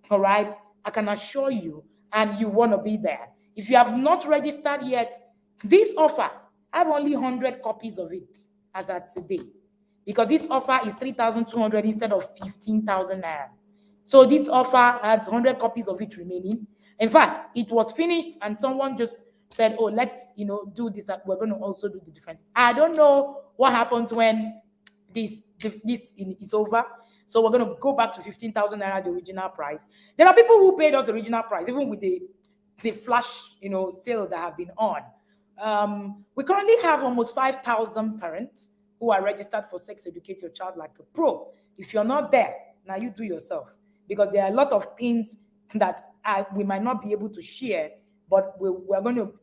All right? I can assure you, and you want to be there. If you have not registered yet, this offer, I have only 100 copies of it as at today, because this offer is 3,200 instead of 15,000 naira. So this offer has 100 copies of it remaining. In fact, it was finished and someone just said, oh, let's, do this. We're going to also do the difference. I don't know what happens when this is over. So we're going to go back to 15,000 naira, the original price. There are people who paid us the original price, even with the flash, sale that have been on. We currently have almost 5,000 parents who are registered for Sex Educate Your Child Like a Pro. If you're not there, now you do yourself, because there are a lot of things that we might not be able to share, but we're going to,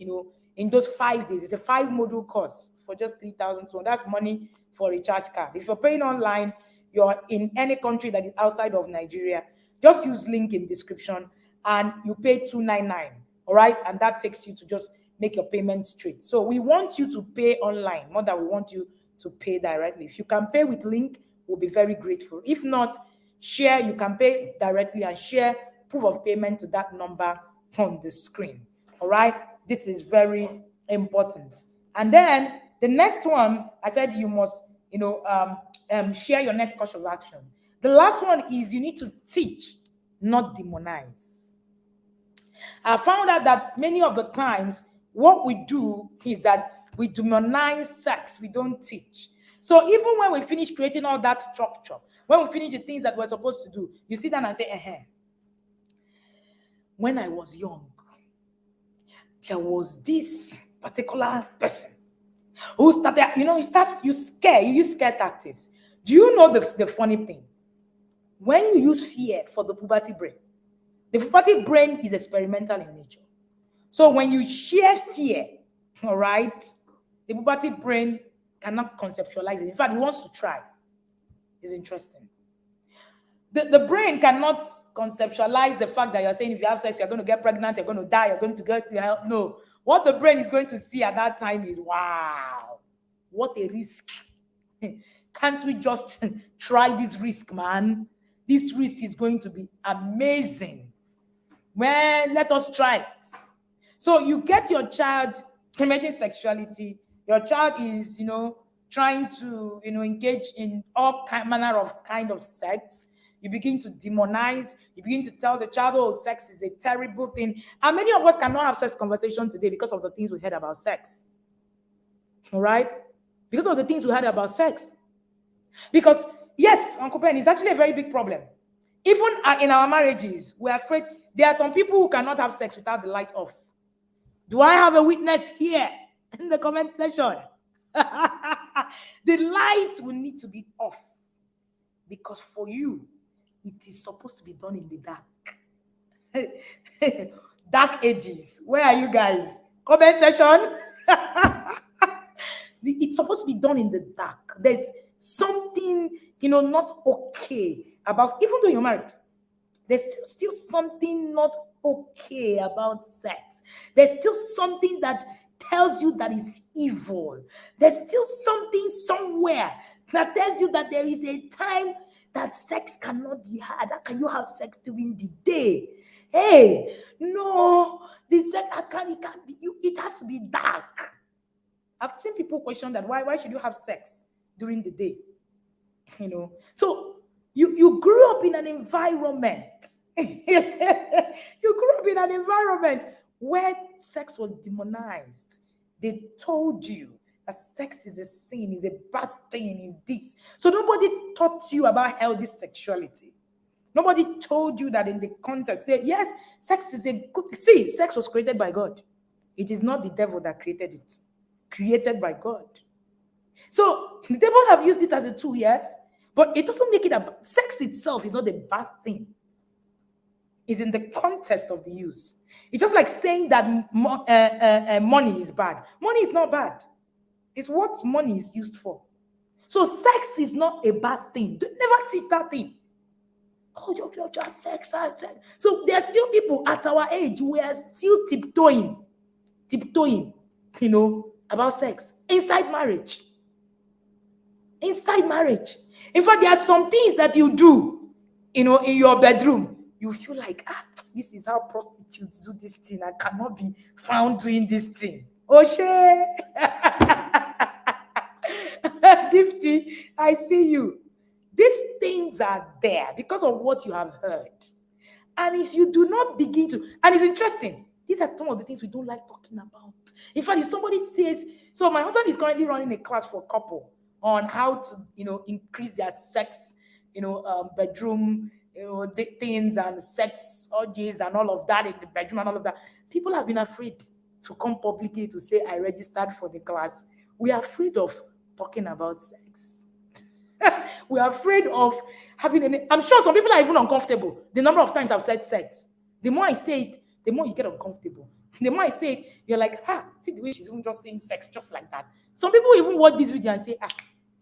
in those 5 days, it's a 5-module course for just 3,200. That's money for a recharge card. If you're paying online, you're in any country that is outside of Nigeria, just use link in description and you pay 299. All right, and that takes you to just make your payment straight. So we want you to pay online more than we want you to pay directly. If you can pay with link, we'll be very grateful. If not, share. You can pay directly and share proof of payment to that number on the screen. All right, this is very important. And then the next one, I said you must, share your next course of action. The last one is you need to teach, not demonize. I found out that many of the times what we do is that we demonize sex, we don't teach. So even when we finish creating all that structure, when we finish the things that we're supposed to do, you sit down and say, when I was young, there was this particular person who started, you use scare tactics. Do you know the funny thing? When you use fear for the puberty brain, the puberty brain is experimental in nature. So when you share fear, all right, the puberty brain cannot conceptualize it. In fact, it wants to try. It's interesting. The brain cannot conceptualize the fact that you're saying if you have sex, you're going to get pregnant, you're going to die, you're going to get help. No. What the brain is going to see at that time is, wow, what a risk. Can't we just try this risk, man? This risk is going to be amazing. Man, let us try it. So you get your child Emerging sexuality, your child is, trying to, engage in all manner of kind of sex. You begin to demonize, you begin to tell the child, oh, sex is a terrible thing. And many of us cannot have sex conversation today because of the things we heard about sex. All right? Because of the things we heard about sex. Because, yes, Uncle Ben, it's actually a very big problem. Even in our marriages, we're afraid. There are some people who cannot have sex without the light off. Do I have a witness here in the comment section? The light will need to be off. Because for you, it is supposed to be done in the dark. Dark ages. Where are you guys? Comment section. It's supposed to be done in the dark. There's something, not okay about, even though you're married, there's still something not okay about sex. There's still something that tells you that is evil. There's still something somewhere that tells you that there is a time that sex cannot be had. How can you have sex during the day? Hey, no, the sex, it can't be, it has to be dark. I've seen people question that, why should you have sex during the day? So you grew up in an environment. You grew up in an environment where sex was demonized. They told you that sex is a sin, is a bad thing, is this. So nobody taught you about healthy sexuality. Nobody told you that in the context. Yes, sex is a good. See, sex was created by God. It is not the devil that created it. Created by God. So the devil have used it as a tool, yes, but it doesn't make it sex itself is not a bad thing. It's in the context of the use. It's just like saying that money is bad. Money is not bad. It's what money is used for. So sex is not a bad thing. Never teach that thing. Oh, you're just sex. So there are still people at our age who are still tiptoeing, about sex inside marriage. Inside marriage. In fact, there are some things that you do, in your bedroom. You feel like, this is how prostitutes do this thing. I cannot be found doing this thing. Oh, shey. Gifty, I see you. These things are there because of what you have heard. And if you do not begin to, and it's interesting, these are some of the things we don't like talking about. In fact, if somebody says, so my husband is currently running a class for a couple on how to, increase their sex, bedroom, things and sex orgies and all of that in the bedroom and all of that. People have been afraid to come publicly to say, I registered for the class. We are afraid of talking about sex. We are afraid of having any. I'm sure some people are even uncomfortable. The number of times I've said sex. The more I say it, the more you get uncomfortable. The more I say it, you're like, see the way she's even just saying sex just like that. Some people even watch this video and say,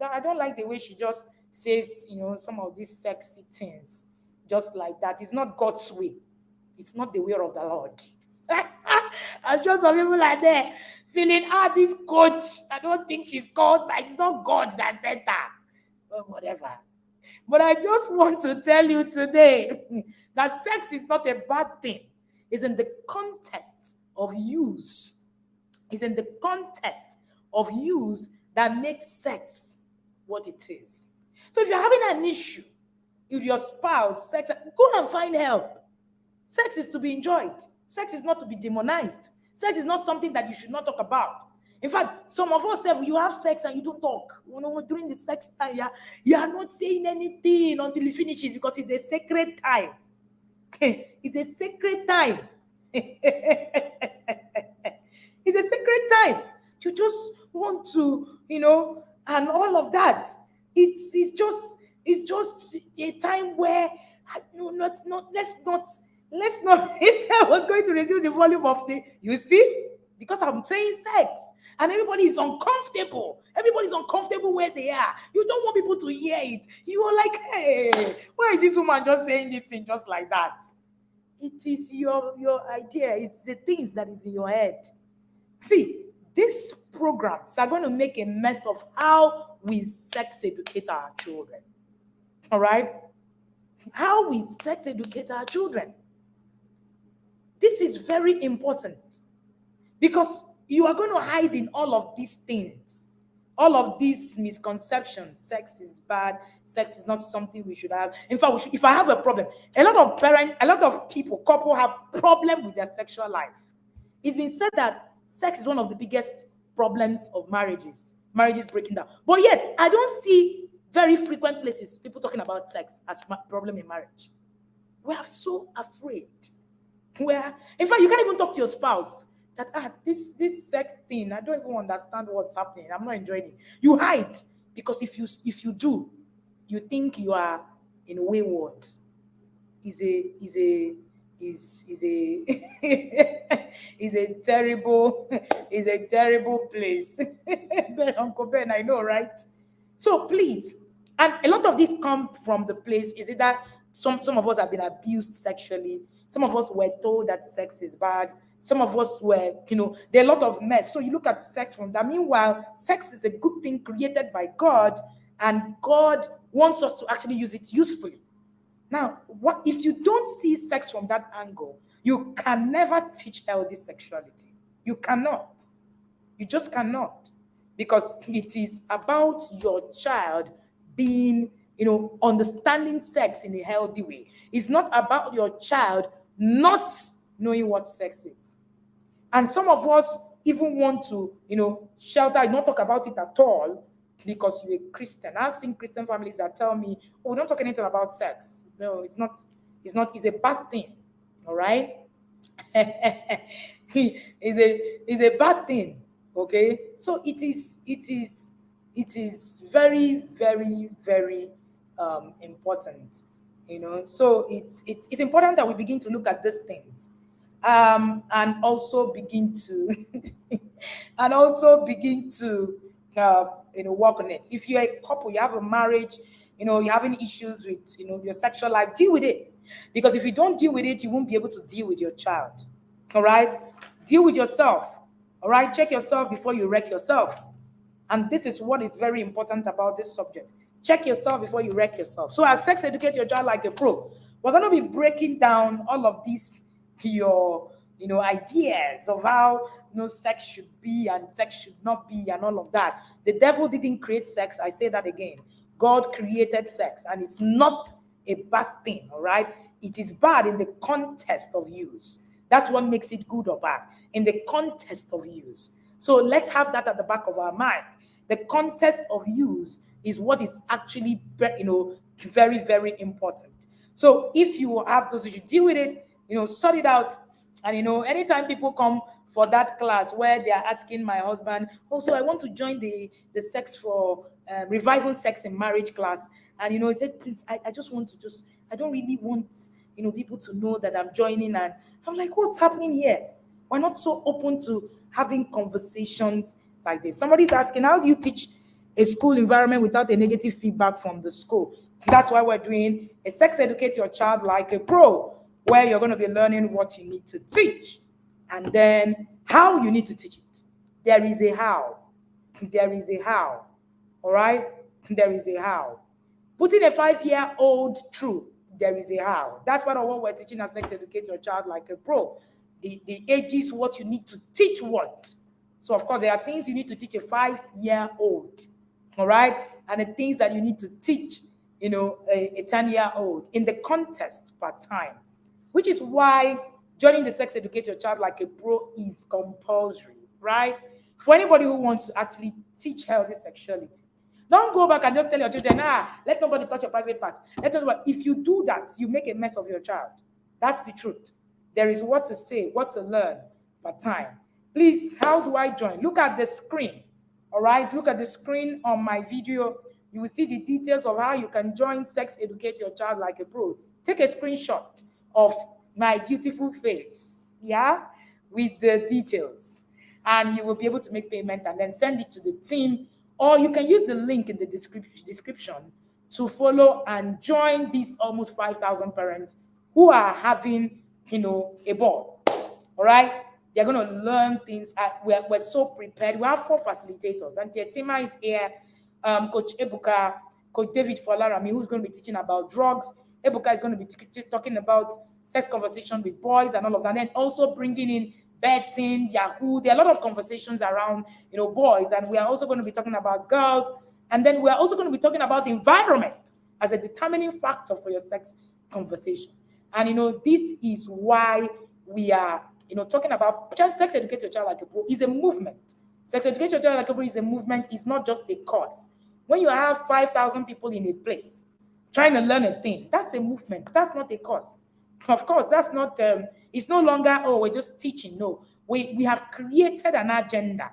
I don't like the way she just says, some of these sexy things just like that. It's not God's way. It's not the way of the Lord. I'm sure some people are there feeling, this coach, I don't think she's called, but it's not God that said that. Well, whatever. But I just want to tell you today that sex is not a bad thing. It's in the context of use. It's in the context of use that makes sex what it is. So if you're having an issue with your spouse, sex, go and find help. Sex is to be enjoyed. Sex is not to be demonized. Sex is not something that you should not talk about. In fact, some of us say you have sex and you don't talk. During the sex time, you are not saying anything until it finishes because it's a sacred time. It's a sacred time. It's a sacred time. You just want to, and all of that. It's just a time where let's not. I was going to reduce the volume of you see, because I'm saying sex. And everybody is uncomfortable. Everybody's uncomfortable where they are. You don't want people to hear it. You are like, hey, why is this woman just saying this thing just like that? It is your idea. It's the things that is in your head. See, these programs are going to make a mess of how we sex educate our children. All right? How we sex educate our children. This is very important. Because you are going to hide in all of these things, all of these misconceptions. Sex is bad. Sex is not something we should have. In fact, if I have a problem, a lot of people, couple have problem with their sexual life. It's been said that sex is one of the biggest problems of marriages breaking down. But yet, I don't see very frequent places people talking about sex as problem in marriage. We are so afraid. Where, in fact, you can't even talk to your spouse that this sex thing, I don't even understand what's happening. I'm not enjoying it. You hide because if you do, you think you are in a wayward. Is a is a terrible is a terrible place. Ben, Uncle Ben, I know, right? So please, and a lot of this come from the place, is it that some of us have been abused sexually, some of us were told that sex is bad, some of us were, there are a lot of mess. So you look at sex from that. Meanwhile, sex is a good thing created by God, and God wants us to actually use it usefully. Now, what if you don't see sex from that angle? You can never teach healthy sexuality. You cannot. You just cannot. Because it is about your child being, understanding sex in a healthy way. It's not about your child not knowing what sex is. And some of us even want to, shelter, not talk about it at all because you're a Christian. I've seen Christian families that tell me, oh, we don't talk anything about sex. No, it's a bad thing. All right? It's a bad thing. Okay? So it is very, very, very important. So it's important that we begin to look at these things, and also begin to and also begin to work on it. If you're a couple, you have a marriage, you're having issues with your sexual life, deal with it. Because if you don't deal with it, you won't be able to deal with your child. All right? Deal with yourself. All right? Check yourself before you wreck yourself. And this is what is very important about this subject. Check yourself before you wreck yourself. So as sex educate your child like a pro, we're going to be breaking down all of these, your ideas of how sex should be and sex should not be and all of that. The devil didn't create sex. I say that again. God created sex, and it's not a bad thing. All right, it is bad in the context of use. That's what makes it good or bad, in the context of use. So let's have that at the back of our mind. The context of use is what is actually, very, very important. So if you have those issues, deal with it, sort it out. And, anytime people come for that class where they are asking my husband, also, I want to join the sex for revival sex in marriage class. And, he said, please, I just want to I don't really want, people to know that I'm joining. And I'm like, what's happening here? We're not so open to having conversations like this. Somebody's asking, how do you teach a school environment without a negative feedback from the school? That's why we're doing a sex educate your child like a pro, where you're going to be learning what you need to teach and then how you need to teach it. There is a how. There is a how. All right? There is a how. Putting a 5-year-old through, there is a how. That's part of what we're teaching as sex educate your child like a pro. The age is what you need to teach what. So, of course, there are things you need to teach a 5-year-old, all right? And the things that you need to teach, a 10-year-old in the context per time, which is why joining the sex educate your child like a pro is compulsory, right? For anybody who wants to actually teach healthy sexuality. Don't go back and just tell your children, let nobody touch your private part. If you do that, you make a mess of your child. That's the truth. There is what to say, what to learn per time. Please, how do I join? Look at the screen. All right, look at the screen on my video. You will see the details of how you can join Sex Educate Your Child Like a Pro. Take a screenshot of my beautiful face, yeah, with the details. And you will be able to make payment and then send it to the team. Or you can use the link in the description to follow and join these almost 5,000 parents who are having, a ball. All right? They're going to learn things. We're so prepared. We have 4 facilitators. And Tietima is here. Coach Ebuka, Coach David Folarami, who's going to be teaching about drugs. Ebuka is going to be talking about sex conversation with boys and all of that. And then also bringing in betting, Yahoo. There are a lot of conversations around, boys, and we are also going to be talking about girls. And then we are also going to be talking about the environment as a determining factor for your sex conversation. And this is why we are, talking about sex educate your child like a pro is a movement. Sex educate your child like a pro is a movement. It's not just a course. When you have 5,000 people in a place trying to learn a thing, that's a movement. That's not a course. Of course, that's not. It's no longer, oh, we're just teaching. No, we have created an agenda.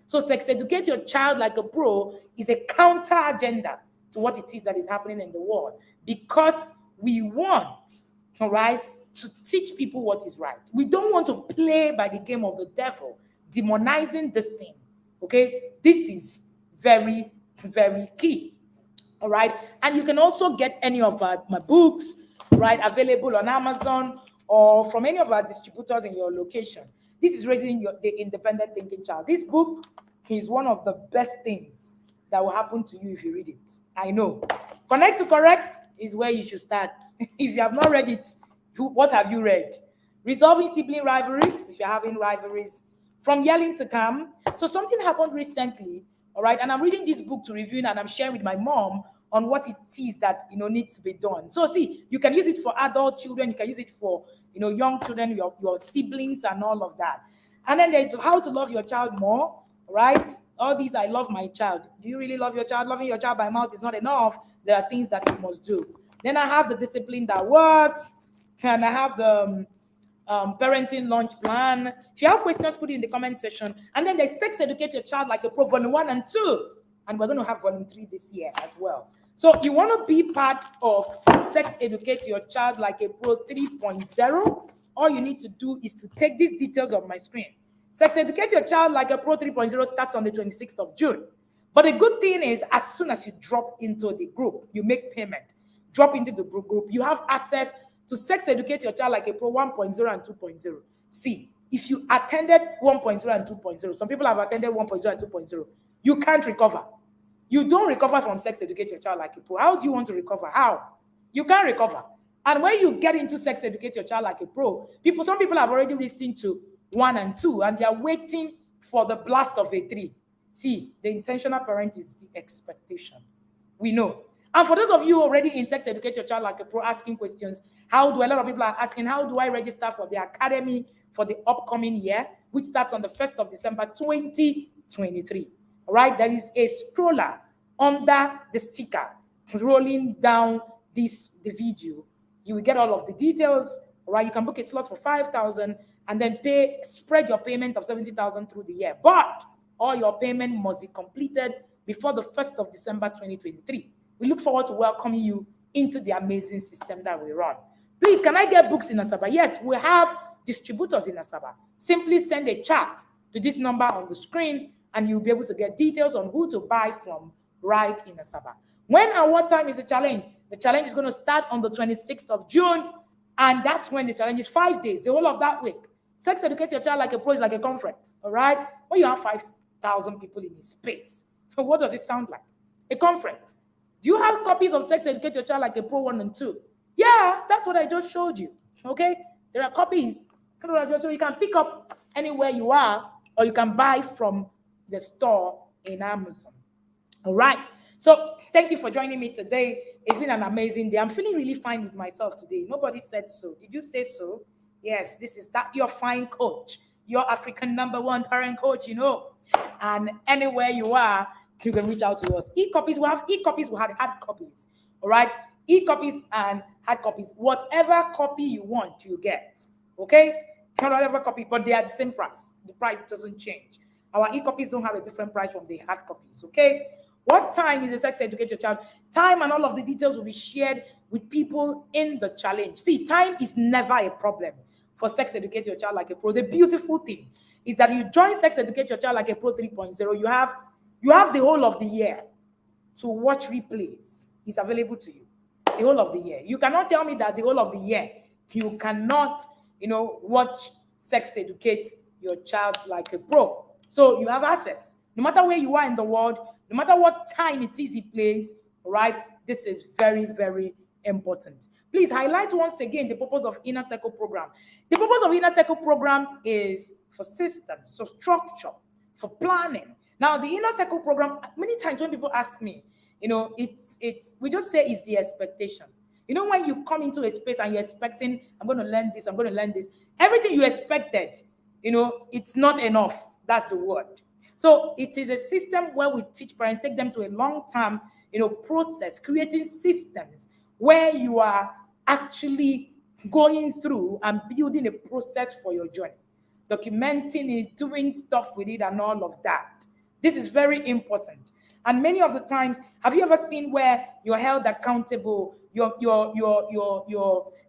So sex educate your child like a pro is a counter agenda to what it is that is happening in the world, because we want, all right, to teach people what is right. We don't want to play by the game of the devil, demonizing this thing. Okay, this is very, very key. All right, and you can also get any of my books, right, available on Amazon or from any of our distributors in your location. This is Raising the Independent Thinking Child. This book is one of the best things that will happen to you if you read it. I know. Connect to Correct is where you should start. If you have not read it, what have you read? Resolving Sibling Rivalry, if you're having rivalries. From Yelling to Calm. So something happened recently, all right, and I'm reading this book to review, and I'm sharing with my mom on what it is that needs to be done. So see, you can use it for adult children, you can use it for young children, your siblings, and all of that. And then there's how to love your child more, right? All these, I love my child. Do you really love your child? Loving your child by mouth is not enough. There are things that you must do. Then I have the discipline that works, and I have the parenting launch plan. If you have questions, put it in the comment section. And then there's Sex Educate Your Child Like a Pro, volume 1 and 2. And we're going to have volume 3 this year as well. So you want to be part of Sex Educate Your Child Like a Pro 3.0. All you need to do is to take these details on my screen. Sex Educate Your Child Like a Pro 3.0 starts on the 26th of June. But the good thing is, as soon as you drop into the group, you make payment, drop into the group, you have access to Sex Educate Your Child Like a Pro 1.0 and 2.0. See, if you attended 1.0 and 2.0, some people have attended 1.0 and 2.0, you can't recover. You don't recover from Sex Educate Your Child Like a Pro. How do you want to recover? How? You can't recover. And when you get into Sex Educate Your Child Like a Pro, some people have already listened to 1 and 2, and they are waiting for the blast of a 3. See, the intentional parent is the expectation. We know. And for those of you already in Sex Educate Your Child Like a Pro asking questions, a lot of people are asking, how do I register for the academy for the upcoming year, which starts on the 1st of December, 2023. All right, there is a scroller under the sticker rolling down the video. You will get all of the details. All right, you can book a slot for 5,000 and then spread your payment of 70,000 through the year. But all your payment must be completed before the 1st of December 2023. We look forward to welcoming you into the amazing system that we run. Please, can I get books in Asaba? Yes, we have distributors in Asaba. Simply send a chat to this number on the screen, and you'll be able to get details on who to buy from right in Asaba. When and what time is the challenge? The challenge is going to start on the 26th of June, and that's when the challenge is 5 days, the whole of that week. Sex Educate Your Child Like a Pro is like a conference, all right? When you have 5,000 people in a space, what does it sound like? A conference. Do you have copies of Sex Educate Your Child Like a Pro 1 and 2? Yeah, that's what I just showed you, okay? There are copies. So you can pick up anywhere you are, or you can buy from the store in Amazon. All right. So thank you for joining me today. It's been an amazing day. I'm feeling really fine with myself today. Nobody said so. Did you say so? Yes, this is that your fine coach, your African #1 parent coach, And anywhere you are, you can reach out to us. E-copies, we have e-copies, we have hard copies. All right. E-copies and hard copies. Whatever copy you want, you get. Okay? Whatever copy, but they are the same price. The price doesn't change. Our e-copies don't have a different price from the hard copies. Okay? What time is the Sex Educate Your Child? Time and all of the details will be shared with people in the challenge. See, time is never a problem for Sex Educate Your Child Like a Pro. The beautiful thing is that you join Sex Educate Your Child Like a Pro 3.0. You have the whole of the year to watch replays. It's available to you. The whole of the year. You cannot tell me that the whole of the year you cannot, watch Sex Educate Your Child Like a Pro. So you have access. No matter where you are in the world, no matter what time it is he plays, right? This is very, very important. Please highlight once again the purpose of Inner Circle program. The purpose of Inner Circle program is for systems, for structure, for planning. Now, the inner circle program, many times when people ask me, it's we just say it's the expectation. When you come into a space and you're expecting, I'm going to learn this, I'm going to learn this, everything you expected, it's not enough. That's the word. So it is a system where we teach parents, take them to a long-term, process, creating systems where you are actually going through and building a process for your journey, documenting it, doing stuff with it, and all of that. This is very important. And many of the times, have you ever seen where you're held accountable? You're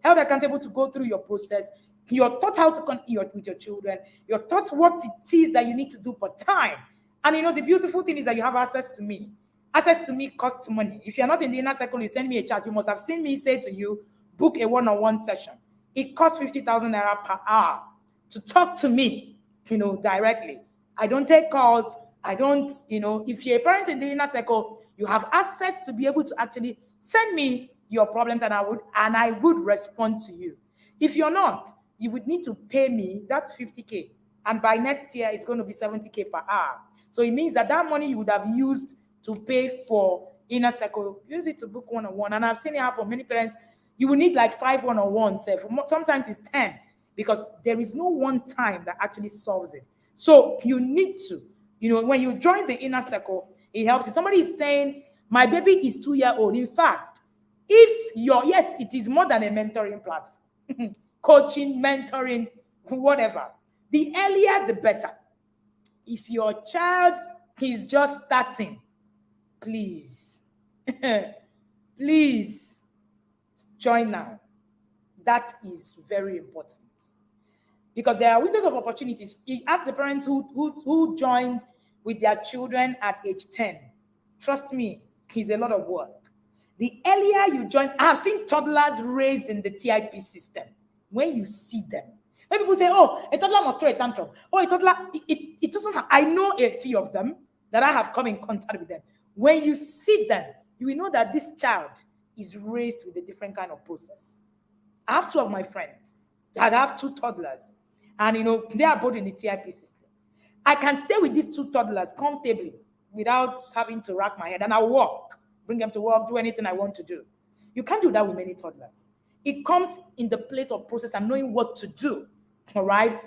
held accountable to go through your process. You're taught how to with your children. You're taught what it is that you need to do per time. And the beautiful thing is that you have access to me. Access to me costs money. If you're not in the inner circle, you send me a chat. You must have seen me say to you, book a one-on-one session. It costs 50,000 naira per hour to talk to me, directly. I don't take calls. I don't, if you're a parent in the inner circle, you have access to be able to actually send me your problems, and I would respond to you. If you're not, you would need to pay me that 50K. And by next year, it's going to be 70K per hour. So it means that money you would have used to pay for inner circle, use it to book one-on-one. And I've seen it happen. Many parents, you will need like 5 one-on-ones. Sometimes it's 10, because there is no one time that actually solves it. So you need to, when you join the inner circle, it helps you. Somebody is saying, my baby is 2 years old. In fact, yes, it is more than a mentoring platform. Coaching, mentoring, whatever. The earlier, the better. If your child is just starting, please, please join now. That is very important. Because there are windows of opportunities. He asked the parents who joined with their children at age 10. Trust me, it's a lot of work. The earlier you join, I have seen toddlers raised in the TIP system. When you see them, when people say, oh, a toddler must throw a tantrum. Oh, a toddler, it doesn't have, I know a few of them that I have come in contact with them. When you see them, you will know that this child is raised with a different kind of process. I have 2 of my friends that have 2 toddlers, and they are both in the TIP system. I can stay with these 2 toddlers comfortably without having to rack my head, and I'll walk, bring them to work, do anything I want to do. You can't do that with many toddlers. It comes in the place of process and knowing what to do, all right?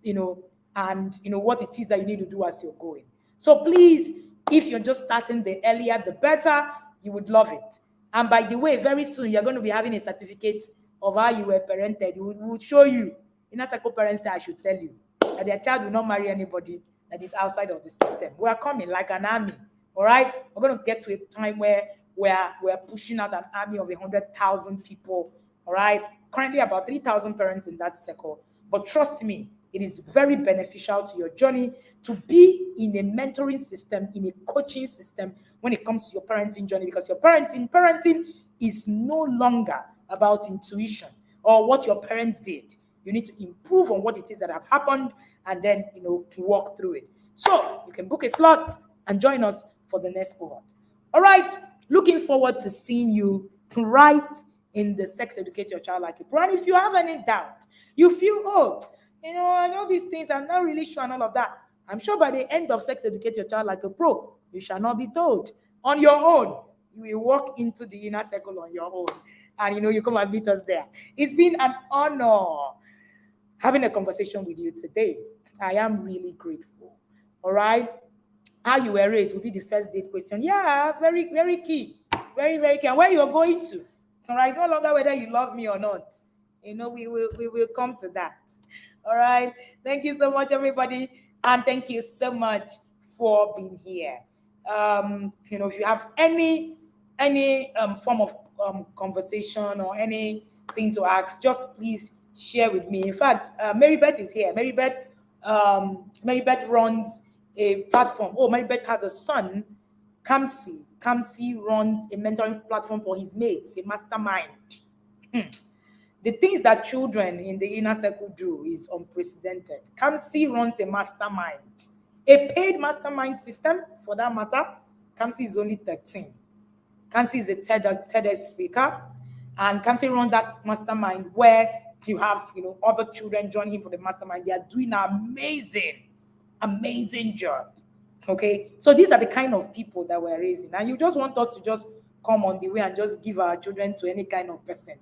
And what it is that you need to do as you're going. So please, if you're just starting, the earlier, the better. You would love it. And by the way, very soon, you're going to be having a certificate of how you were parented. We will show you. Inner circle parents say, I should tell you, that their child will not marry anybody that is outside of the system. We are coming like an army, all right? We're going to get to a time where we're pushing out an army of 100,000 people, all right? Currently, about 3,000 parents in that circle. But trust me, it is very beneficial to your journey to be in a mentoring system, in a coaching system when it comes to your parenting journey, because your parenting is no longer about intuition or what your parents did. You need to improve on what it is that have happened and then, walk through it. So you can book a slot and join us for the next cohort. All right. Looking forward to seeing you right in the Sex Educate Your Child Like a Pro. And if you have any doubt, you feel, I know these things, I'm not really sure and all of that. I'm sure by the end of Sex Educate Your Child Like a Pro, you shall not be told. On your own, you will walk into the inner circle on your own. And, you come and meet us there. It's been an honor having a conversation with you today. I am really grateful. All right? How you were raised will be the first date question. Yeah, very, very key. Very, very key. And where you're going to. All right? It's no longer whether you love me or not. We will come to that. All right? Thank you so much, everybody. And thank you so much for being here. If you have any form of conversation or anything to ask, just please share with me. In fact, Mary Beth is here. Mary Beth runs a platform. Oh, Mary Beth has a son, Kamsi. Kamsi runs a mentoring platform for his mates, a mastermind. The things that children in the inner circle do is unprecedented. Kamsi runs a mastermind, a paid mastermind system for that matter. Kamsi is only 13. Kamsi is a TEDx speaker, and Kamsi runs that mastermind where you have, other children join him for the mastermind. They are doing an amazing job. Okay, so these are the kind of people that we're raising, and you just want us to just come on the way and just give our children to any kind of person.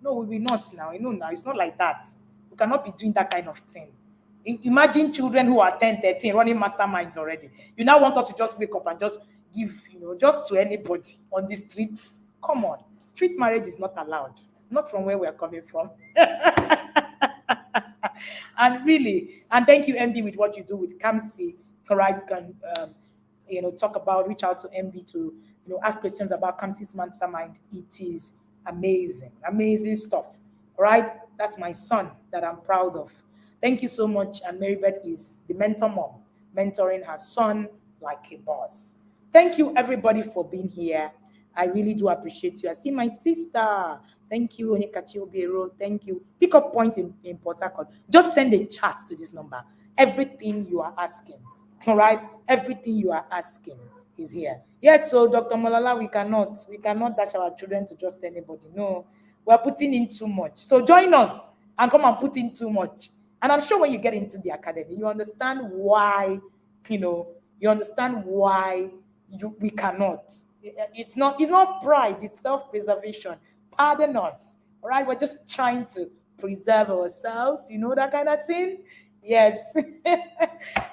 No, we will not now. Now it's not like that. We cannot be doing that kind of thing. Imagine children who are 10, 13 running masterminds already. You now want us to just wake up and just give, just to anybody on the street. Come on. Street marriage is not allowed. Not from where we're coming from. And really, and thank you, MB, with what you do with Kamsi. All right, you can, talk about, reach out to MB to, ask questions about Kamsi's mastermind. It is amazing stuff. All right, that's my son that I'm proud of. Thank you so much. And Marybeth is the mentor mom, mentoring her son like a boss. Thank you, everybody, for being here. I really do appreciate you. I see my sister. Thank you, Onikachi Obiero. Thank you. Pick up point in Port Harcourt. Just send a chat to this number. Everything you are asking. All right? Everything you are asking is here. Yes, so Dr. Malala, we cannot dash our children to just anybody. No, we're putting in too much. So join us and come and put in too much. And I'm sure when you get into the academy, you understand why, we cannot. It's not pride, it's self-preservation. Pardon us. All right, we're just trying to preserve ourselves, that kind of thing. Yes.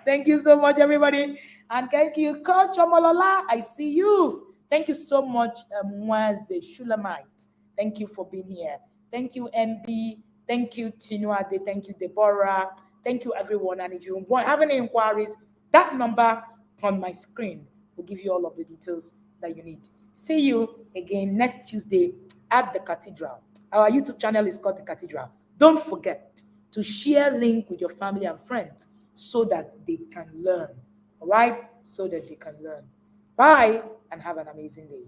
Thank you so much, everybody. And thank you, Coach Omolola. I see you. Thank you so much, Mwaze Shulamite. Thank you for being here. Thank you, MP. Thank you, Tinuade. Thank you, Deborah. Thank you, everyone. And if you have any inquiries, that number on my screen will give you all of the details that you need. See you again next Tuesday at the Cathedral. Our YouTube channel is called The Cathedral. Don't forget to share link with your family and friends so that they can learn. All right? So that they can learn. Bye and have an amazing day.